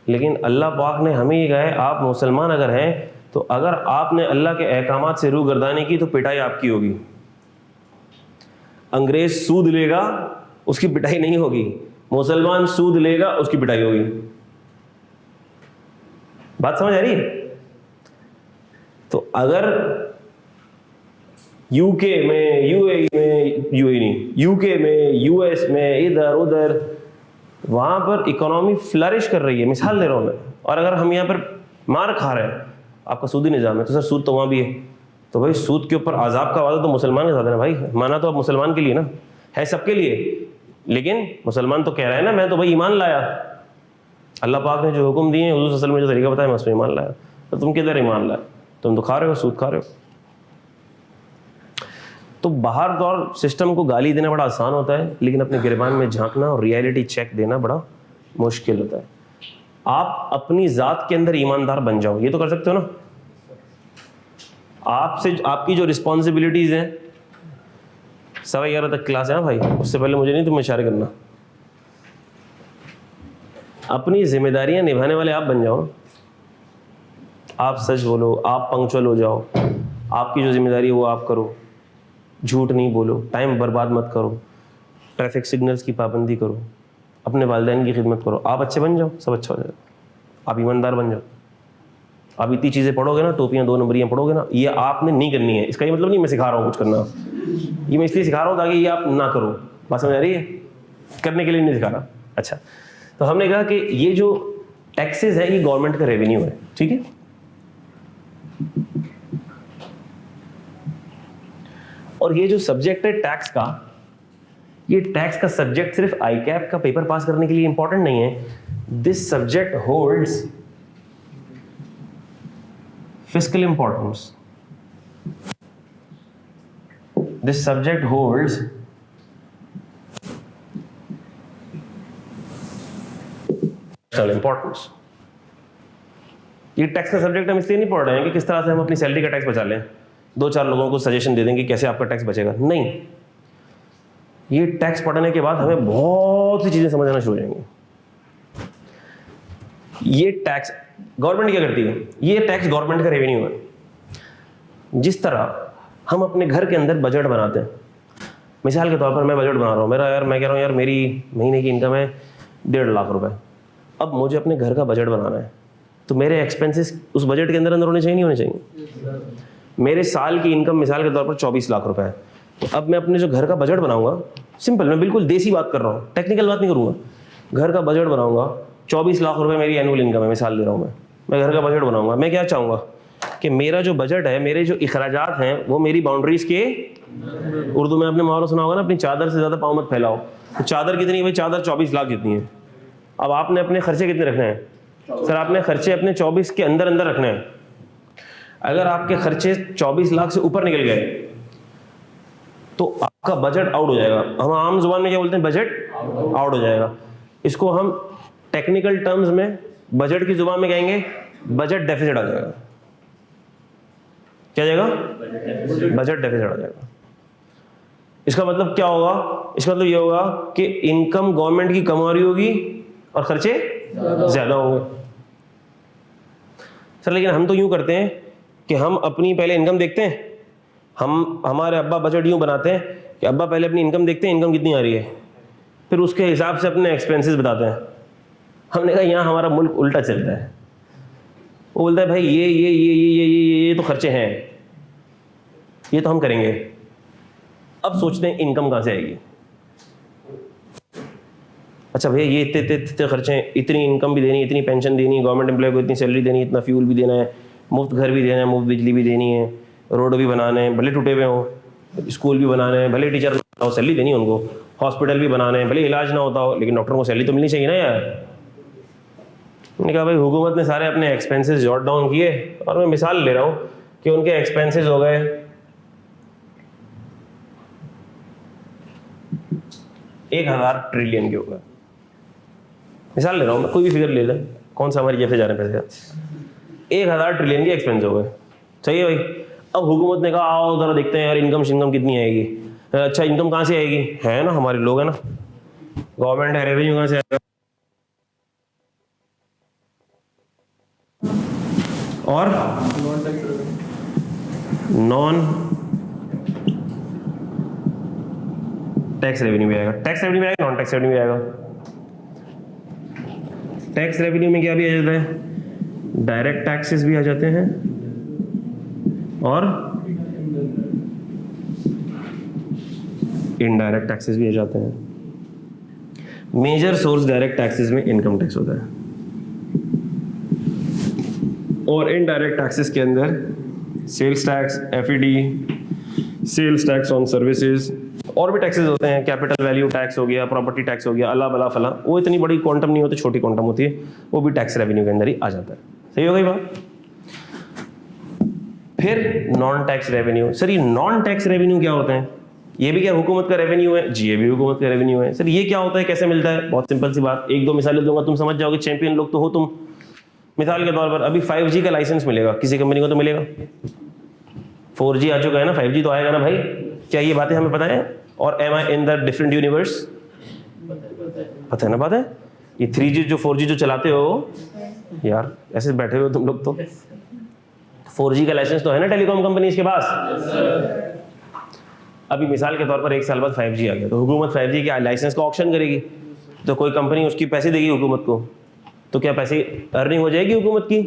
लेकिन अल्लाह पाक ने हमें ये कहा है, आप मुसलमान अगर हैं तो अगर आपने अल्लाह के अहकामात से रूह गर्दानी की तो पिटाई आपकी होगी। अंग्रेज सूद लेगा, उसकी पिटाई नहीं होगी। मुसलमान सूद लेगा, उसकी पिटाई होगी। बात समझ आ रही है? तो अगर यूके में, यूएई में, यूके में, यूएस में, इधर उधर, वहां पर इकोनॉमी फ्लरिश कर रही है, मिसाल दे रहा हूं मैं, और अगर हम यहाँ पर मार खा रहे हैं, आपका सूदी निजाम है, तो सर सूद तो वहाँ भी है, तो भाई सूद के ऊपर आज़ाब का वादा तो मुसलमान के साथ है ना भाई। माना तो अब मुसलमान के लिए ना, है सबके लिए, लेकिन मुसलमान तो कह रहा है ना मैं तो भाई ईमान लाया, अल्लाह पाक ने जो हुक्म दिए हैं, हुजूर असल में जो तरीका बताया मैं उसमें ईमान लाया। तो तुम किधर ईमान लाया? तुम तो खा रहे हो, सूद खा रहे हो। तो बाहर दौर सिस्टम को गाली देना बड़ा आसान होता है, लेकिन अपने गिरबान में झांकना और रियलिटी चेक देना बड़ा मुश्किल होता है। आप अपनी ज़ात के अंदर ईमानदार बन जाओ, ये तो कर सकते हो ना। आपसे आपकी जो रिस्पॉन्सिबिलिटीज़ हैं, 11:15 तक क्लास है ना भाई, उससे पहले मुझे नहीं तुम्हें इशारे करना। अपनी जिम्मेदारियां निभाने वाले आप बन जाओ। आप सच बोलो, आप पंक्चुअल हो जाओ, आपकी जो जिम्मेदारी है वो आप करो, झूठ नहीं बोलो, टाइम बर्बाद मत करो, ट्रैफिक सिग्नल्स की पाबंदी करो, अपने वालिदैन की खिदमत करो। आप अच्छे बन जाओ, सब अच्छा हो जाएगा। आप ईमानदार बन जाओ। आप इतनी चीज़ें पढ़ोगे ना, टोपियाँ 2 नंबरियाँ पढ़ोगे ना, ये आपने नहीं करनी है। इसका ये मतलब नहीं मैं सिखा रहा हूँ कुछ करना, ये मैं इसलिए सिखा रहा हूँ ताकि ये आप ना करो। बात समझ आ रही है? करने के लिए नहीं सिखा रहा। अच्छा, तो हमने कहा कि ये जो टैक्सेस है ये गवर्नमेंट का रेवेन्यू है, ठीक है। और ये जो सब्जेक्ट है टैक्स का, ये टैक्स का सब्जेक्ट सिर्फ आईकैप का पेपर पास करने के लिए इंपॉर्टेंट नहीं है। This subject holds fiscal importance. This subject holds importance. ये टैक्स का सब्जेक्ट हम इसलिए नहीं पढ़ रहे हैं कि किस तरह से हम अपनी सैलरी का टैक्स बचा लें, 2-4 लोगों को सजेशन दे देंगे कैसे आपका टैक्स बचेगा, नहीं। ये टैक्स पढ़ने के बाद हमें बहुत सी चीजें समझ आना शुरू हो जाएंगी। ये टैक्स गवर्नमेंट क्या करती है, ये टैक्स गवर्नमेंट का रेवेन्यू है। जिस तरह हम अपने घर के अंदर बजट बनाते हैं, मिसाल के तौर पर मैं बजट बना रहा हूँ, मैं कह रहा हूँ यार मेरी महीने की इनकम है 1.5 लाख रुपए, अब मुझे अपने घर का बजट बनाना है, तो मेरे एक्सपेंसेस उस बजट के अंदर होने चाहिए, नहीं होने चाहिए? मेरे साल की इनकम मिसाल के तौर पर 24 लाख रुपए है, तो अब मैं अपने जो घर का बजट बनाऊंगा, सिंपल, मैं बिल्कुल देसी बात कर रहा हूँ, टेक्निकल बात नहीं करूँगा, घर का बजट बनाऊंगा, 24 लाख रुपए मेरी एनुअल इनकम है, मिसाल दे रहा हूँ मैं घर का बजट बनाऊंगा। मैं क्या चाहूँगा कि मेरा जो बजट है, मेरे जो इखराजात हैं वो मेरी बाउंड्रीज के, उर्दू में आपने मुहावरा सुना होगा ना, अपनी चादर से ज़्यादा पाँव मत फैलाओ। तो चादर कितनी है भाई? चादर 24 लाख जितनी है। अब आपने अपने खर्चे कितने रखने हैं? सर आपने खर्चे अपने 24 के अंदर अंदर रखने हैं। अगर आपके खर्चे 24 लाख से ऊपर निकल गए तो आपका बजट आउट हो जाएगा। हम आम जुबान में क्या बोलते हैं? बजट आउट हो जाएगा। इसको हम टेक्निकल टर्म्स में बजट की जुबान में कहेंगे बजट डेफिसिट आ जाएगा। क्या जाएगा? बजट डेफिसिट आ जाएगा। इसका मतलब क्या होगा? इसका मतलब ये होगा कि इनकम गवर्नमेंट की कम आ रही होगी और खर्चे ज्यादा होंगे। सर लेकिन हम तो यूं करते हैं कि हम अपनी पहले इनकम देखते हैं, हमारे अब्बा बजट यूं बनाते हैं कि अब्बा पहले अपनी इनकम देखते हैं, इनकम कितनी आ रही है, फिर उसके हिसाब से अपने एक्सपेंसेस बताते हैं। हमने कहा यहाँ हमारा मुल्क उल्टा चलता है। वो बोलता है भाई ये तो खर्चे हैं, ये तो हम करेंगे। अब सोचते हैं इनकम कहाँ से आएगी। अच्छा भैया ये इतने खर्चे हैं, इतनी इनकम भी देनी, इतनी पेंशन देनी, गवर्नमेंट एम्प्लॉय को इतनी सैलरी देनी, इतना फ्यूल भी देना है, मुफ्त घर भी देना है, मुफ्त बिजली भी देनी है, रोड भी बनाने हैं, भले टूटे हुए हों, स्कूल भी बनाने हैं, भले टीचर हो सैलरी देनी है उनको, हॉस्पिटल भी बनाने हैं, भले इलाज ना होता हो लेकिन डॉक्टर को सैलरी तो मिलनी चाहिए ना यार। मैंने कहा भाई हुकूमत ने सारे अपने एक्सपेंसेस जॉट डाउन किए और मैं मिसाल ले रहा हूँ कि उनके एक्सपेंसेस हो गए 1000 ट्रिलियन के हो गए। मिसाल ले रहा हूँ मैं, कोई भी फिगर ले लें, कौन सा हमारी जेब से जा रहे हैं पैसे। 1000 ट्रिलियन के एक्सपेंस हो गए, सही है भाई। अब हुकूमत ने कहा आओ जरा देखते हैं यार इनकम कितनी आएगी। अच्छा इनकम कहाँ से आएगी? है ना हमारे लोग, है ना, गवर्नमेंट है, रेवेन्यू कहाँ से आएगा? और नॉन टैक्स रेवेन्यू भी आएगा। टैक्स रेवेन्यू भी आएगा, नॉन टैक्स रेवेन्यू भी आएगा। टैक्स रेवेन्यू में क्या भी आ जाता है? डायरेक्ट टैक्सेस भी आ जाते हैं और इनडायरेक्ट टैक्सेस भी आ जाते हैं। मेजर सोर्स डायरेक्ट टैक्सेस में इनकम टैक्स होता है और इनडायरेक्ट टैक्सेस के अंदर sales tax, FED, sales tax on services, और भी टैक्सेस होते हैं, कैपिटल वैल्यू टैक्स हो गया, प्रॉपर्टी टैक्स हो गया, अला बला फला। वो इतनी बड़ी क्वांटम नहीं होती, छोटी क्वांटम होती है, वो भी टैक्स रेवेन्यू के अंदर ही आ जाता है। सही हो गई बात? फिर नॉन टैक्स रेवेन्यू। सर ये नॉन टैक्स रेवेन्यू क्या होता है? ये भी क्या हुकूमत का रेवेन्यू है? जी ये भी हुकूमत का रेवेन्यू है। सर ये क्या होता है, कैसे मिलता है? बहुत सिंपल सी बात, 1-2 मिसालें दूंगा, तुम समझ जाओगे, चैंपियन लोग तो हो तुम। मिसाल के तौर पर अभी 5G का लाइसेंस मिलेगा, किसी कंपनी को तो मिलेगा। 4G आ चुका है ना, 5G तो आएगा ना भाई। क्या ये बातें हमें पता है? और am I in the different universe? पता है ना बात है। ये 3G जो 4G जो चलाते हो यार, ऐसे बैठे हो तुम लोग, तो 4G का लाइसेंस तो है ना टेलीकॉम कंपनी के पास। अभी मिसाल के तौर पर 1 साल बाद 5G आ गया, तो हुकूमत 5G के लाइसेंस का ऑक्शन करेगी, तो कोई कंपनी उसकी पैसे देगी हुकूमत को, तो क्या पैसे अर्निंग हो जाएगी हुकूमत की?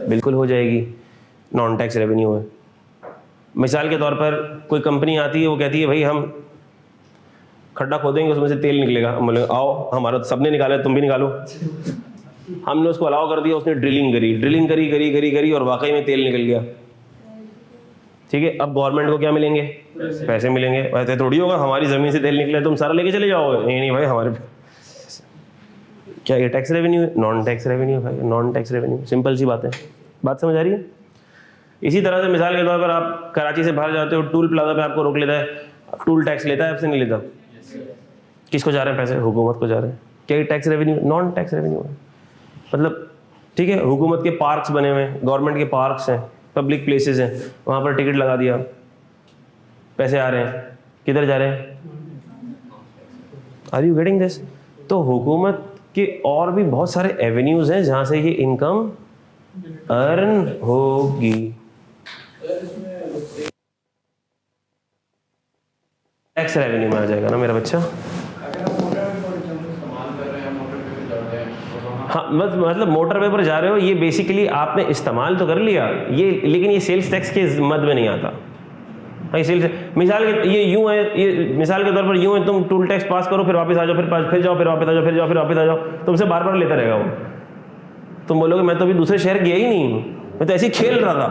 बिल्कुल हो जाएगी। नॉन टैक्स रेवेन्यू है। मिसाल के तौर पर कोई कंपनी आती है, वो कहती है भाई हम खड्डा खोदेंगे, उसमें से तेल निकलेगा। हम बोले आओ, हमारा तो सबने निकाला, तुम भी निकालो। हमने उसको अलाउ कर दिया, उसने ड्रिलिंग करी और वाकई में तेल निकल गया। ठीक है, अब गवर्नमेंट को क्या मिलेंगे? पैसे मिलेंगे। वैसे थोड़ी होगा हमारी जमीन से तेल निकले तुम सारा लेके चले जाओगे। नहीं भाई, हमारे क्या ये टैक्स रेवेन्यू है? नॉन टैक्स रेवेन्यू भाई, नॉन टैक्स रेवेन्यू। सिंपल सी बात है, बात समझ आ रही है? इसी तरह से मिसाल के तौर पर आप कराची से बाहर जाते हो, टूल प्लाजा पे आपको रोक लेता है, टूल टैक्स लेता है, आपसे नहीं लेता। किसको जा रहे हैं पैसे? हुकूमत को जा रहे हैं। क्या ये tax revenue? Non tax revenue है। मतलब ठीक है, हुकूमत के पार्क्स बने हुए हैं, गवर्नमेंट के पार्क्स हैं, पब्लिक प्लेसेस हैं, वहाँ पर टिकट लगा दिया, पैसे आ रहे हैं, किधर जा रहे हैं? Are you getting this? तो हुकूमत के और भी बहुत सारे एवेन्यूज हैं जहाँ से ये इनकम अर्न होगी। टैक्स रेवेन्यू में आ जाएगा ना मेरा बच्चा। हाँ, मतलब मोटरवे पर जा रहे हो, ये बेसिकली आपने इस्तेमाल तो कर लिया ये, लेकिन ये सेल्स टैक्स के मद में नहीं आता। मिसाल के ये यूं है, ये मिसाल के तौर पर यूं है, तुम टूल टैक्स पास करो, फिर वापस आ जाओ, फिर जाओ, फिर वापस आ जाओ, फिर जाओ, फिर वापस आ जाओ, तुमसे बार बार लेता रहेगा वो। तुम बोलोगे मैं तो अभी दूसरे शहर गया ही नहीं, मैं तो ऐसे ही खेल रहा था।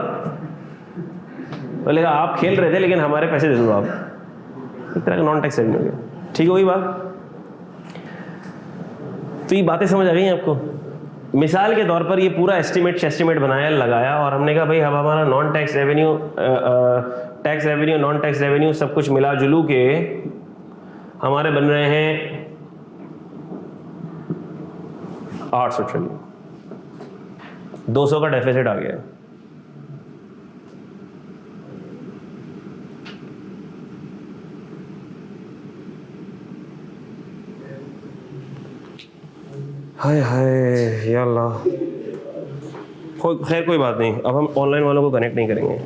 बोलेगा आप खेल रहे थे लेकिन हमारे पैसे दे दो आप। एक तरह का नॉन टैक्स रेवेन्यू हो गया। ठीक होगी बात? तो ये बातें समझ आ गई आपको? मिसाल के तौर पर ये पूरा एस्टिमेट बनाया, लगाया, और हमने कहा भाई अब हमारा non tax revenue, tax revenue, non tax revenue सब कुछ मिला जुलू के हमारे बन रहे हैं 800 ट्रिलियन। 200 का डेफिसिट आ गया। हाय हाय या अल्लाह। खैर कोई बात नहीं, अब हम ऑनलाइन वालों को कनेक्ट नहीं करेंगे,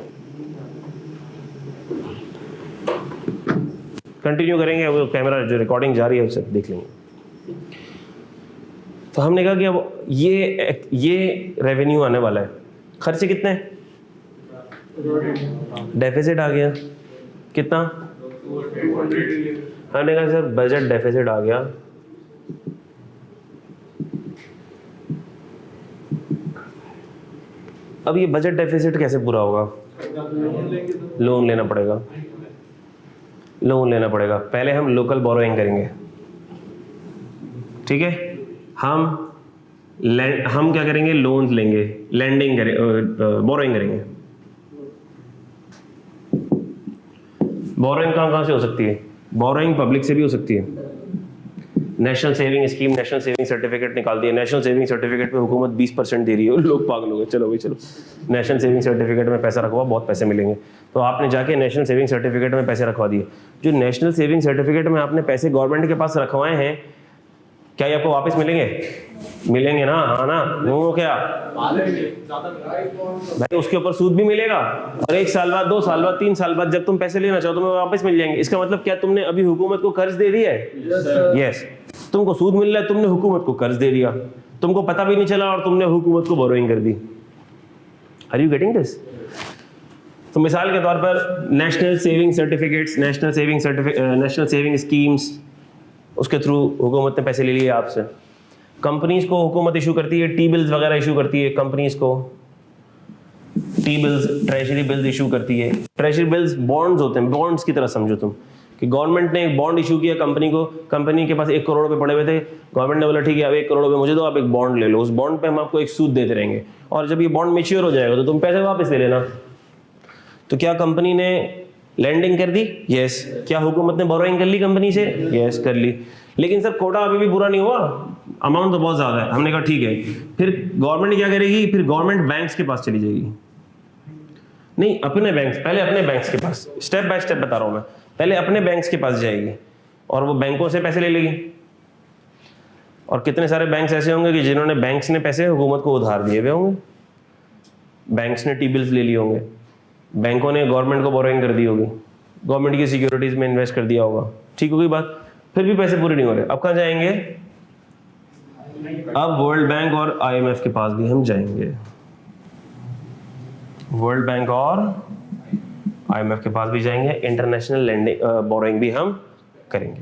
कंटिन्यू करेंगे। अब कैमरा जो रिकॉर्डिंग जारी है उसे देख लेंगे। तो हमने कहा कि अब ये रेवेन्यू आने वाला है, खर्चे कितने हैं? डेफिसिट आ गया कितना? हमने कहा सर बजट डेफिसिट आ गया, अब ये बजट डेफिसिट कैसे पूरा होगा? लोन लेना पड़ेगा, लोन लेना पड़ेगा। पहले हम लोकल बोरोइंग करेंगे, ठीक है? हम क्या करेंगे? लोन लेंगे, लैंडिंग करेंगे, बोरोइंग करेंगे। बोरोइंग कहाँ से हो सकती है? बोरोइंग पब्लिक से भी हो सकती है। National saving scheme, national saving certificate निकाल दिया। नेशनल सेविंग सर्टिफिकेट पे हुकूमत 20% दे रही है, लोग पागल हो गए। चलो भाई चलो, नेशनल सेविंग सर्टिफिकेट में पैसा रखवा, बहुत पैसे मिलेंगे। तो आपने जाके नेशनल सेविंग सर्टिफिकेट में पैसे रखवा दिए। जो नेशनल सेविंग सर्टिफिकेट में आपने पैसे गवर्नमेंट के पास रखवाए हैं, क्या ये आपको वापस मिलेंगे? मिलेंगे ना, हाँ ना? वो क्या भाई, उसके ऊपर सूद भी मिलेगा, और 1 साल बाद, 2 साल बाद, 3 साल बाद जब तुम पैसे लेना चाहो तुम्हें वापस मिल जाएंगे। इसका मतलब क्या तुमने अभी हुकूमत को कर्ज दे दिया है? यस। तुमको सूद मिल रहा है, तुमने हुकूमत को कर्ज दे दिया, तुमको पता भी नहीं चला और तुमने हुकूमत को बोरोइंग कर दी। Are you getting this? तो मिसाल के तौर पर national saving certificates, national saving schemes, उसके थ्रू हुकूमत ने पैसे ले लिए आपसे। कंपनीज को हुकूमत इशू करती है, टी बिल्स वगैरह इशू करती है कंपनीज को, T bills, treasury bills issue करती है। ट्रेजरी बिल्स बॉन्ड्स होते हैं, बॉन्ड्स की तरह समझो तुम कि गवर्नमेंट ने एक बॉन्ड इशू किया कंपनी को, कंपनी के पास 1 करोड़ रुपए पड़े हुए थे, गवर्नमेंट ने बोला ठीक है अब 1 करोड़ रुपए मुझे दो, आप एक बॉन्ड ले लो, उस बॉन्ड पे हम आपको एक सूद देते रहेंगे, और जब ये बॉन्ड मैच्योर हो जाएगा तो तुम पैसे वापस ले लेना। तो क्या कंपनी ने लैंडिंग कर दी? यस। क्या हुकूमत ने बोरोइंग कर ली कंपनी से? यस कर ली। लेकिन सर कोटा अभी भी पूरा नहीं हुआ, अमाउंट तो बहुत ज्यादा है। हमने कहा ठीक है, फिर गवर्नमेंट क्या करेगी? फिर गवर्नमेंट बैंक्स के पास चली जाएगी। नहीं, अपने बैंक्स, पहले अपने बैंक्स के पास, स्टेप बाय स्टेप बता रहा हूं मैं। पहले अपने बैंक्स के पास जाएगी और वो बैंकों से पैसे ले लेगी। और कितने सारे बैंक्स ऐसे होंगे कि जिन्होंने, बैंक्स ने पैसे हुकूमत को उधार दिए हुए होंगे, बैंक्स ने टी बिल्स ले लिए होंगे, बैंकों ने गवर्नमेंट को बोरोइंग कर दी होगी, गवर्नमेंट की सिक्योरिटीज में इन्वेस्ट कर दिया होगा। ठीक होगी बात? फिर भी पैसे पूरे नहीं हो रहे, अब कहाँ जाएंगे? अब वर्ल्ड बैंक और IMF के पास भी हम जाएंगे। वर्ल्ड बैंक और IMF के पास भी जाएंगे, इंटरनेशनल लैंडिंग बोरोइंग भी हम करेंगे।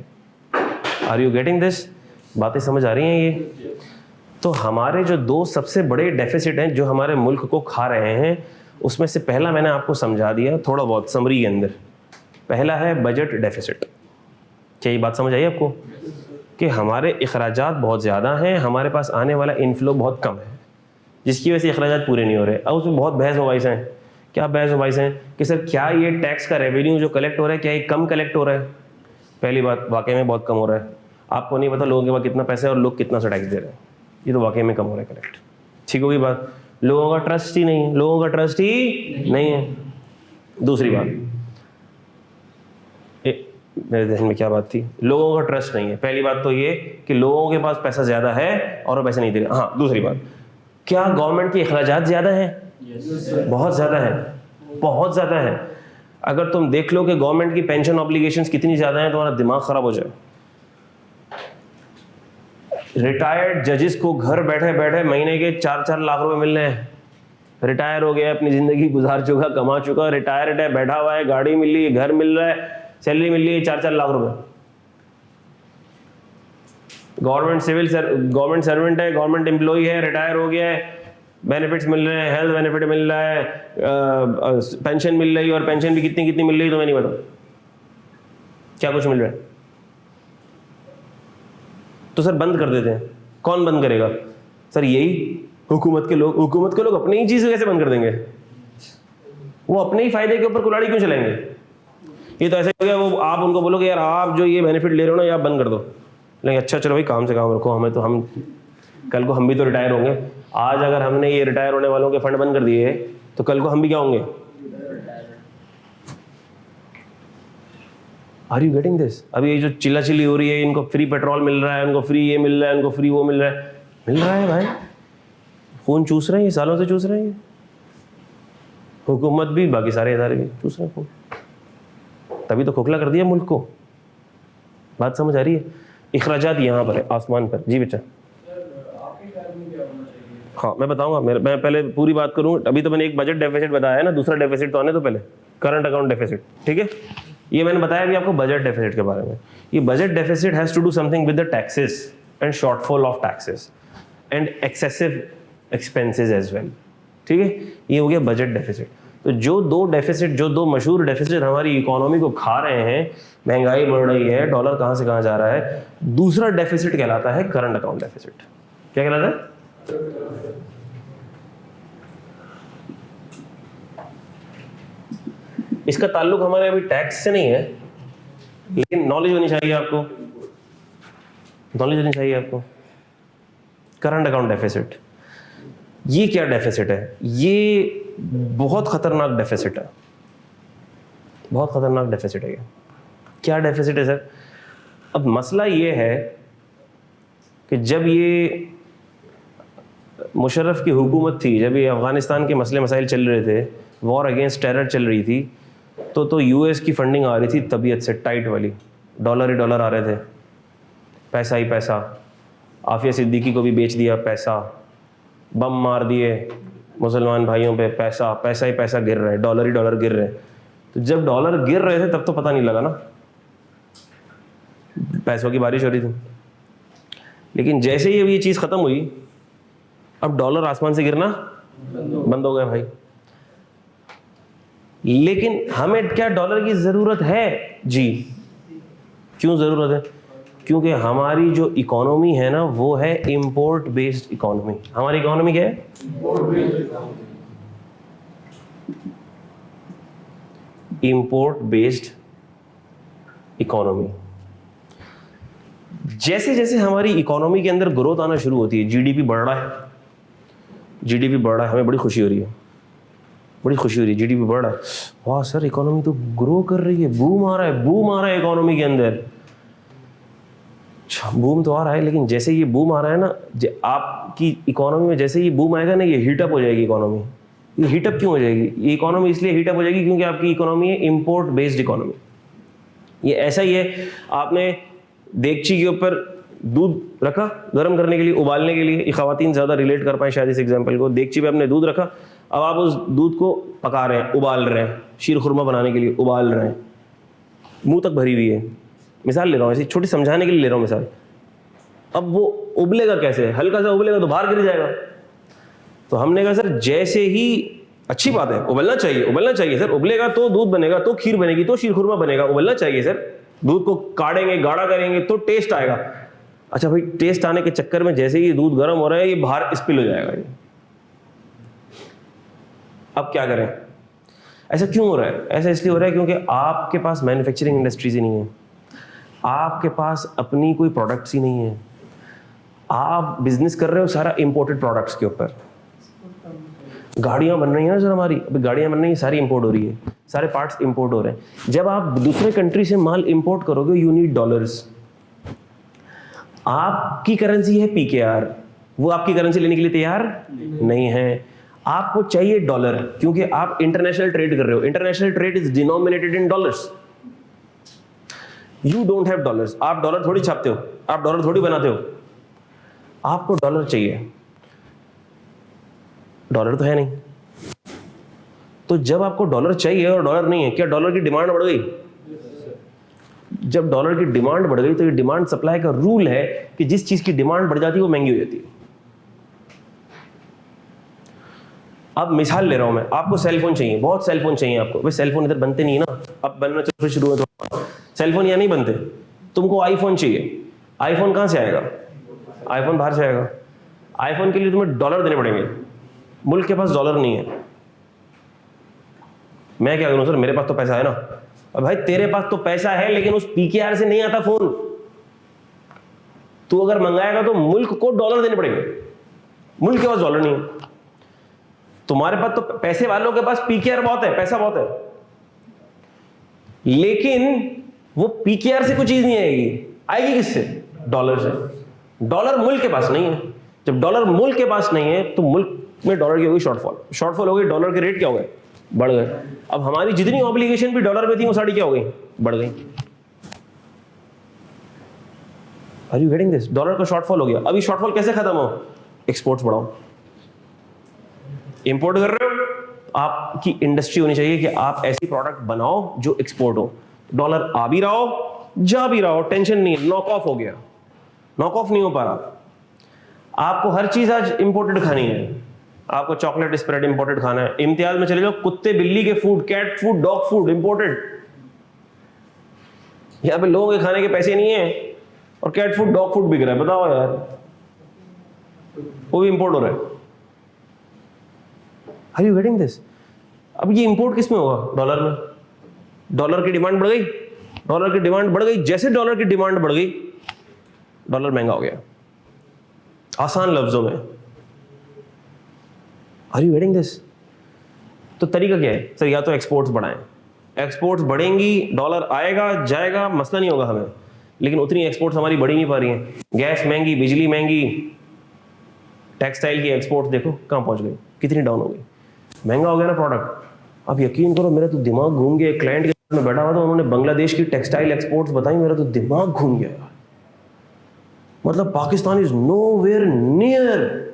Are you getting this? बातें समझ आ रही हैं ये? तो हमारे जो 2 सबसे बड़े डेफिसिट हैं जो हमारे मुल्क को खा रहे हैं, उसमें से पहला मैंने आपको समझा दिया थोड़ा बहुत समरी के अंदर। पहला है बजट डेफिसिट। क्या ये बात समझ आई आपको कि हमारे अखराजात बहुत ज़्यादा हैं, हमारे पास आने वाला इनफ्लो बहुत कम है, जिसकी वजह से अखराजात पूरे नहीं हो रहे। अब उसमें बहुत बहस वबाइस हैं। क्या बहस वबाइस हैं कि सर क्या ये टैक्स का रेवेन्यू जो कलेक्ट हो रहा है क्या ये कम कलेक्ट हो रहा है? पहली बात, वाकई में बहुत कम हो रहा है। आपको नहीं पता लोगों के पास कितना पैसा है और लोग कितना सा टैक्स दे रहे हैं, ये तो वाकई में कम हो रहा है कलेक्ट। ठीक होगी बात? लोगों का ट्रस्ट ही नहीं है, लोगों का ट्रस्ट ही नहीं है। दूसरी बात, मेरे ध्यान में क्या बात थी, लोगों का ट्रस्ट नहीं है। पहली बात तो ये कि लोगों के पास पैसा ज्यादा है और वो पैसे नहीं दे रहे। हाँ, दूसरी बात, क्या गवर्नमेंट के अखराजात ज्यादा है? बहुत ज्यादा है, बहुत ज्यादा है। अगर तुम देख लो कि गवर्नमेंट की पेंशन ऑब्लिगेशंस कितनी ज्यादा है, तुम्हारा दिमाग खराब हो जाए। रिटायर्ड जजेस को घर बैठे बैठे महीने के 4-4 लाख रुपए मिल रहे हैं। रिटायर हो गया, अपनी जिंदगी गुजार चुका, कमा चुका, रिटायर्ड है, बैठा हुआ है, गाड़ी मिल रही है, घर मिल रहा है, सैलरी मिल रही है 4-4 लाख रुपए। गवर्नमेंट सर्वेंट है, गवर्नमेंट एम्प्लॉय है, रिटायर हो गया है, बेनिफिट्स मिल रहे हैं, हेल्थ बेनिफिट मिल रहा है, पेंशन मिल रही है, और पेंशन भी कितनी कितनी मिल रही है तुम्हें नहीं पता, क्या कुछ मिल रहा है। तो सर बंद कर देते हैं। कौन बंद करेगा? सर यही हुकूमत के लोग। हुकूमत के लोग अपनी ही चीज कैसे बंद कर देंगे? वो अपने ही फायदे के ऊपर कुल्हाड़ी क्यों चलाएंगे? ये तो ऐसे हो गया, वो आप उनको बोलोगे यार आप जो ये बेनिफिट ले रहे हो ना, ये आप बंद कर दो। लेकिन अच्छा चलो भाई, काम से काम रखो, हमें तो, हम कल को हम भी तो रिटायर होंगे। आज अगर हमने ये रिटायर होने वालों के फंड बंद कर दिए तो कल को हम भी क्या होंगे? Are you getting this? अभी ये जो चिल्ला चिल्ली हो रही है, इनको फ्री पेट्रोल मिल रहा है, उनको फ्री ये मिल रहा है, उनको फ्री वो मिल रहा है भाई, खून चूस रहे हैं, ये सालों से चूस रहे हैं। हुकूमत भी, बाकी सारे इदारे भी चूस रहे हैं खून, तभी तो खोखला कर दिया मुल्क को। बात समझ आ रही है? इखराजात यहाँ पर है, आसमान पर। जी बेटा। हाँ मैं बताऊंगा, मैं पहले पूरी बात करूँ। अभी तो मैंने एक बजट डेफिसिट बताया है ना, दूसरा डेफिसिट तो आने तो पहले करंट अकाउंट डेफिसिट, ठीक है? ये मैंने बताया भी आपको बजट डेफिसिट के बारे में। ये budget deficit has to do something with the taxes and shortfall of taxes and excessive expenses as well, ठीक है? ये हो गया बजट डेफिसिट। तो जो दो मशहूर डेफिसिट हमारी इकोनॉमी को खा रहे हैं, महंगाई बढ़ रही है, डॉलर कहाँ से कहाँ जा रहा है, दूसरा डेफिसिट कहलाता है करंट अकाउंट डेफिसिट। क्या कहलाता है? इसका ताल्लुक हमारे अभी टैक्स से नहीं है, लेकिन नॉलेज होनी चाहिए आपको, नॉलेज होनी चाहिए आपको। करंट अकाउंट डेफिसिट, ये क्या डेफिसिट है? ये बहुत खतरनाक डेफिसिट है, बहुत खतरनाक डेफिसिट है। ये क्या डेफिसिट है सर? अब मसला ये है कि जब ये मुशर्रफ की हुकूमत थी, जब ये अफगानिस्तान के मसले मसाइल चल रहे थे, वॉर अगेंस्ट टेरर चल रही थी, तो यूएस की फंडिंग आ रही थी तबीयत से, टाइट वाली, डॉलर ही डॉलर आ रहे थे, पैसा ही पैसा। आफिया सिद्दीकी को भी बेच दिया पैसा, बम मार दिए मुसलमान भाइयों पे, पैसा पैसा ही पैसा गिर रहा है, डॉलर ही डॉलर गिर रहे हैं। तो जब डॉलर गिर रहे थे तब तो पता नहीं लगा ना, पैसों की बारिश हो रही थी। लेकिन जैसे ही अब ये चीज़ ख़त्म हुई, अब डॉलर आसमान से गिरना बंद हो गया भाई। लेकिन हमें क्या डॉलर की ज़रूरत है? जी, क्यों ज़रूरत है? क्योंकि हमारी जो इकोनॉमी है ना, वो है इंपोर्ट बेस्ड इकोनॉमी। हमारी इकोनॉमी क्या है? Import based economy. जैसे जैसे हमारी इकोनॉमी के अंदर ग्रोथ आना शुरू होती है, जीडीपी बढ़ रहा है, जीडीपी बढ़ रहा है, हमें बड़ी खुशी हो रही है, बड़ी खुशी हो रही है, जीडीपी बढ़ रहा है, वाह सर इकोनॉमी तो ग्रो कर रही है, बूम आ रहा है, बूम आ रहा है इकोनॉमी के अंदर। बूम तो आ रहा है, लेकिन जैसे ये बूम आ रहा है ना, आपकी इकोनॉमी में जैसे ये बूम आएगा ना, ये हीटअप हो जाएगी इकोनॉमी। ये हीटअप क्यों हो जाएगी? ये इकोनॉमी इसलिए हीटअप हो जाएगी क्योंकि आपकी इकोनॉमी है इंपोर्ट बेस्ड इकोनॉमी। ये ऐसा ही है, आपने देगची के ऊपर दूध रखा गर्म करने के लिए, उबालने के लिए, ये ख़वातीन ज़्यादा रिलेट कर पाए शायद इस एग्जाम्पल को। देगची पे आपने दूध रखा, अब आप उस दूध को पका रहे हैं, उबाल रहे हैं, शीर खुरमा बनाने के लिए उबाल रहे हैं, मुंह तक भरी हुई है। मिसाल ले रहा हूँ, ऐसी छोटी समझाने के लिए ले रहा हूँ मिसाल। अब वो उबलेगा कैसे? हल्का सा उबलेगा तो बाहर गिर जाएगा। तो हमने कहा सर जैसे ही, अच्छी बात है, उबलना चाहिए, उबलना चाहिए सर, उबलेगा तो दूध बनेगा, तो खीर बनेगी, तो शीर खुरमा बनेगा, उबलना चाहिए सर। दूध को काटेंगे, गाढ़ा करेंगे तो टेस्ट आएगा। अच्छा भाई, टेस्ट आने के चक्कर में जैसे ही दूध गर्म हो रहा है, ये बाहर स्पिल हो जाएगा ये। अब क्या करें? ऐसा क्यों हो रहा है? ऐसा इसलिए हो रहा है क्योंकि आपके पास मैन्युफैक्चरिंग इंडस्ट्रीज ही नहीं है, आपके पास अपनी कोई प्रोडक्ट्स ही नहीं है, आप बिजनेस कर रहे हो सारा इंपोर्टेड प्रोडक्ट्स के ऊपर। गाड़ियां बन रही हैं ना सर हमारी, अभी गाड़ियां बन रही हैं, सारी इंपोर्ट हो रही है, सारे पार्ट्स इंपोर्ट हो रहे हैं। जब आप दूसरे कंट्री से माल इंपोर्ट करोगे यू नीड डॉलर्स। आपकी करेंसी है पीकेआर, वो आपकी करेंसी लेने के लिए तैयार नहीं है। आपको चाहिए डॉलर, क्योंकि आप इंटरनेशनल ट्रेड कर रहे हो। International trade is denominated in dollars. You don't have dollars. आप डॉलर थोड़ी छापते हो, आप डॉलर थोड़ी बनाते हो, आपको डॉलर चाहिए। डॉलर तो है नहीं, तो जब आपको डॉलर चाहिए और डॉलर नहीं है, क्या डॉलर की डिमांड बढ़ गई? जब डॉलर की डिमांड बढ़ गई तो ये डिमांड सप्लाई का रूल है कि जिस चीज की डिमांड बढ़ जाती है वो महंगी हो जाती है। अब मिसाल ले रहा हूं मैं, आपको सेलफोन चाहिए, बहुत सेलफोन चाहिए आपको। भाई सेलफोन इधर बनते नहीं है ना, अब बनना फिर शुरू हो तो सेलफोन यहाँ नहीं बनते। तुमको आईफोन चाहिए, आईफोन कहां से आएगा? आईफोन बाहर से आएगा। आईफोन के लिए तुम्हें डॉलर देने पड़ेंगे, मुल्क के पास डॉलर नहीं है। मैं क्या करूं सर, मेरे पास तो पैसा है ना। अब भाई तेरे पास तो पैसा है, लेकिन उस पीकेआर से नहीं आता फोन। तू अगर मंगाएगा तो मुल्क को डॉलर देने पड़ेंगे, मुल्क के पास डॉलर नहीं है। तुम्हारे पास तो पैसे वालों के पास पीकेआर बहुत है, पैसा बहुत है, लेकिन वो पीकेआर से कोई चीज नहीं आएगी। आएगी किससे? डॉलर से। डॉलर मुल्क के पास नहीं है। जब डॉलर मुल्क के पास नहीं है तो मुल्क में डॉलर की हो गई शॉर्टफॉल। शॉर्टफॉल हो गई, डॉलर के रेट क्या हो गए? बढ़ गए। अब हमारी जितनी ऑब्लिगेशन भी डॉलर में थी वो सारी क्या हो गई? बढ़ गई। Are you getting this? Dollar का शॉर्टफॉल हो गया। अभी शॉर्टफॉल कैसे खत्म हो? एक्सपोर्ट्स बढ़ाओ। इंपोर्ट कर रहे हो, आपकी इंडस्ट्री होनी चाहिए कि आप ऐसी प्रोडक्ट बनाओ जो एक्सपोर्ट हो। डॉलर आ भी रहा हो, जा भी रहा हो, टेंशन नहीं है। नॉक ऑफ हो गया, नॉक ऑफ नहीं हो पा रहा। आपको हर चीज आज इंपोर्टेड खानी है। आपको चॉकलेट स्प्रेड इंपोर्टेड खाना है, इम्तियाज में चले जाओ, कुत्ते बिल्ली के food, cat food, dog food imported. यहां पे लोगों के खाने के पैसे नहीं है और कैट फूड डॉग फूड बिक रहा है। बताओ यार, वो भी इंपोर्ट हो रहा है। Are you getting this? अब ये इंपोर्ट किस में होगा? डॉलर में। डॉलर की डिमांड बढ़ गई, डॉलर की डिमांड बढ़ गई। जैसे डॉलर की डिमांड बढ़ गई, डॉलर महंगा हो गया। आसान लफ्जों में, आर यू गेटिंग दिस? तो तरीका क्या है सर? या तो एक्सपोर्ट्स बढ़ाएं, एक्सपोर्ट्स बढ़ेंगी, डॉलर आएगा जाएगा, मसला नहीं होगा हमें। लेकिन उतनी एक्सपोर्ट्स हमारी बढ़ ही नहीं पा रही हैं। गैस महंगी, बिजली महंगी, टेक्सटाइल की एक्सपोर्ट्स देखो कहां पहुंच गई, कितनी डाउन हो गई। महंगा हो गया ना प्रोडक्ट। अब यकीन करो, मेरा तो दिमाग घूम गया। क्लाइंट के साथ में बैठा हुआ था, उन्होंने बांग्लादेश की टेक्सटाइल एक्सपोर्ट्स बताई, मेरा तो दिमाग घूम गया। मतलब Pakistan is nowhere near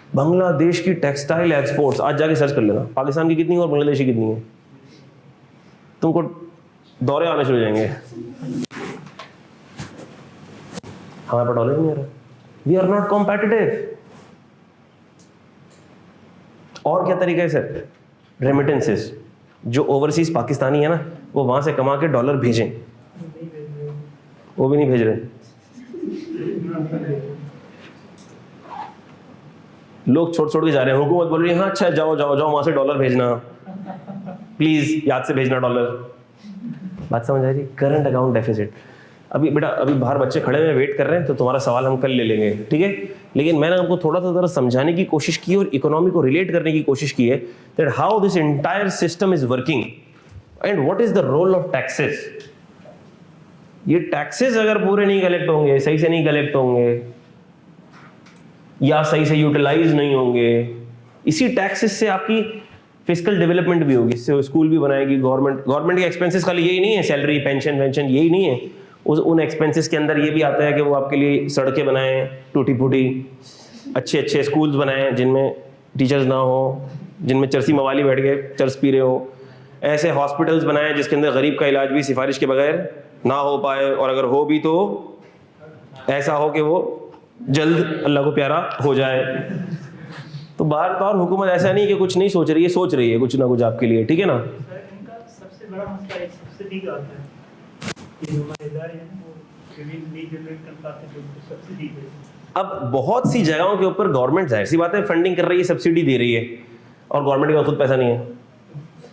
Bangladesh की टेक्सटाइल एक्सपोर्ट्स। आज जाके सर्च कर लेना पाकिस्तान की कितनी और बांग्लादेश की कितनी है, तुमको दौरे आने शुरू हो जाएंगे। हमारे पास डॉलर नहीं आ रहा, वी आर नॉट कॉम्पिटिटिव। और क्या तरीका है सर? रेमिटेंसेस। जो ओवरसीज पाकिस्तानी है ना, वो वहां से कमा के डॉलर भेजें, वो भी नहीं भेज रहे। लोग छोड़ छोड़ के जा रहे हैं। हुकूमत बोल रही है हाँ अच्छा जाओ जाओ जाओ, वहां से डॉलर भेजना, प्लीज याद से भेजना डॉलर। बात समझ आ रही? Current account deficit. अभी बेटा, अभी बाहर बच्चे खड़े हुए वेट कर रहे हैं, तो तुम्हारा सवाल हम कल ले लेंगे, ठीक है? लेकिन मैंने आपको थोड़ा सा जरा समझाने की कोशिश की और इकोनॉमी को रिलेट करने की कोशिश की है that how this entire system is working and what is the role of taxes. ये टैक्सेस अगर पूरे नहीं कलेक्ट होंगे, सही से नहीं कलेक्ट होंगे या सही से यूटिलाइज नहीं होंगे, इसी टैक्सेस से आपकी फिजिकल डेवलपमेंट भी होगी। स्कूल भी बनाएगी गवर्नमेंट। गवर्नमेंट के एक्सपेंसेस खाली यही नहीं है, सैलरी पेंशन वेंशन यही नहीं है। उन एक्सपेंसेस के अंदर ये भी आता है कि वो आपके लिए सड़कें बनाएं टूटी फूटी, अच्छे अच्छे स्कूल्स बनाएं जिनमें टीचर्स ना हो, जिनमें चरसी मवाली बैठ के चर्स पी रहे हो, ऐसे हॉस्पिटल्स बनाएं जिसके अंदर गरीब का इलाज भी सिफारिश के बगैर ना हो पाए, और अगर हो भी तो ऐसा हो कि वो जल्द अल्लाह को प्यारा हो जाए। तो बाहर तो और हुकूमत ऐसा नहीं कि कुछ नहीं सोच रही है, सोच रही है कुछ ना कुछ आपके लिए, ठीक है ना? इनका सबसे बड़ा मसला एक सब्सिडी का आता है। ये जो मजेदार है वो नहीं जनरेट कर पाते जो सब्सिडी दे। अब बहुत सी जगहों के ऊपर गवर्नमेंट जाहिर सी बात है फंडिंग कर रही है, सब्सिडी दे रही है, और गवर्नमेंट के पास खुद पैसा नहीं है।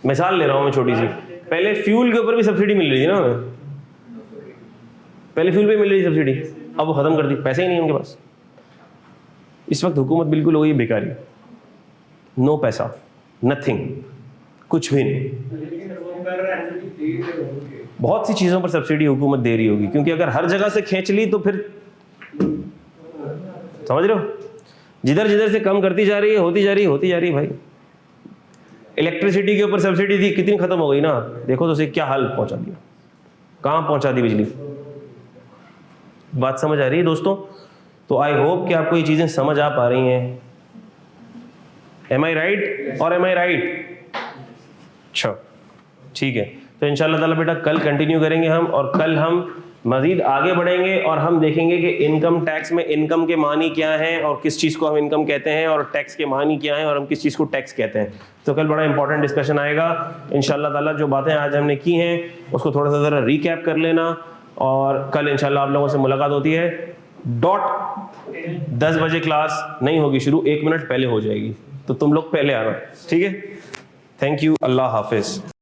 मिसाल ले रहा हूँ मैं छोटी सी, पहले फ्यूल के ऊपर भी सब्सिडी मिल रही थी ना हमें, पहले फ्यूल पे मिल रही थी सब्सिडी, अब वो खत्म कर दी, पैसे ही नहीं उनके पास। इस वक्त हुकूमत बिल्कुल हो गई बेकारी। नो पैसा, नथिंग, कुछ भी नहीं। बहुत सी चीज़ों पर सब्सिडी हुकूमत दे रही होगी, क्योंकि अगर हर जगह से खींच ली तो फिर समझ रहे हो, जिधर जिधर से कम करती जा रही है, होती जा रही है भाई। इलेक्ट्रिसिटी के ऊपर सब्सिडी थी, कितनी खत्म हो गई ना, देखो तो उसे क्या हाल पहुंचा दिया, कहां पहुंचा दी बिजली। बात समझ आ रही है दोस्तों? तो आई होप कि आपको ये चीजें समझ आ पा रही हैं। एम आई राइट और एम आई राइट? अच्छा ठीक है, तो इंशाल्लाह ताला बेटा कल कंटिन्यू करेंगे हम, और कल हम मजीद आगे बढ़ेंगे और हम देखेंगे कि इनकम टैक्स में इनकम के मानी क्या हैं और किस चीज़ को हम इनकम कहते हैं, और टैक्स के मानी क्या हैं और हम किस चीज़ को टैक्स कहते हैं। तो कल बड़ा इंपॉर्टेंट डिस्कशन आएगा इंशाल्लाह ताला। जो बातें आज हमने की हैं उसको थोड़ा सा ज़रा रिकैप कर लेना, और कल इंशाल्लाह आप लोगों से मुलाकात होती है। डॉट 10 बजे क्लास नहीं होगी शुरू, 1 मिनट पहले हो जाएगी, तो तुम लोग पहले आना, ठीक है? थैंक यू, अल्लाह हाफिज़।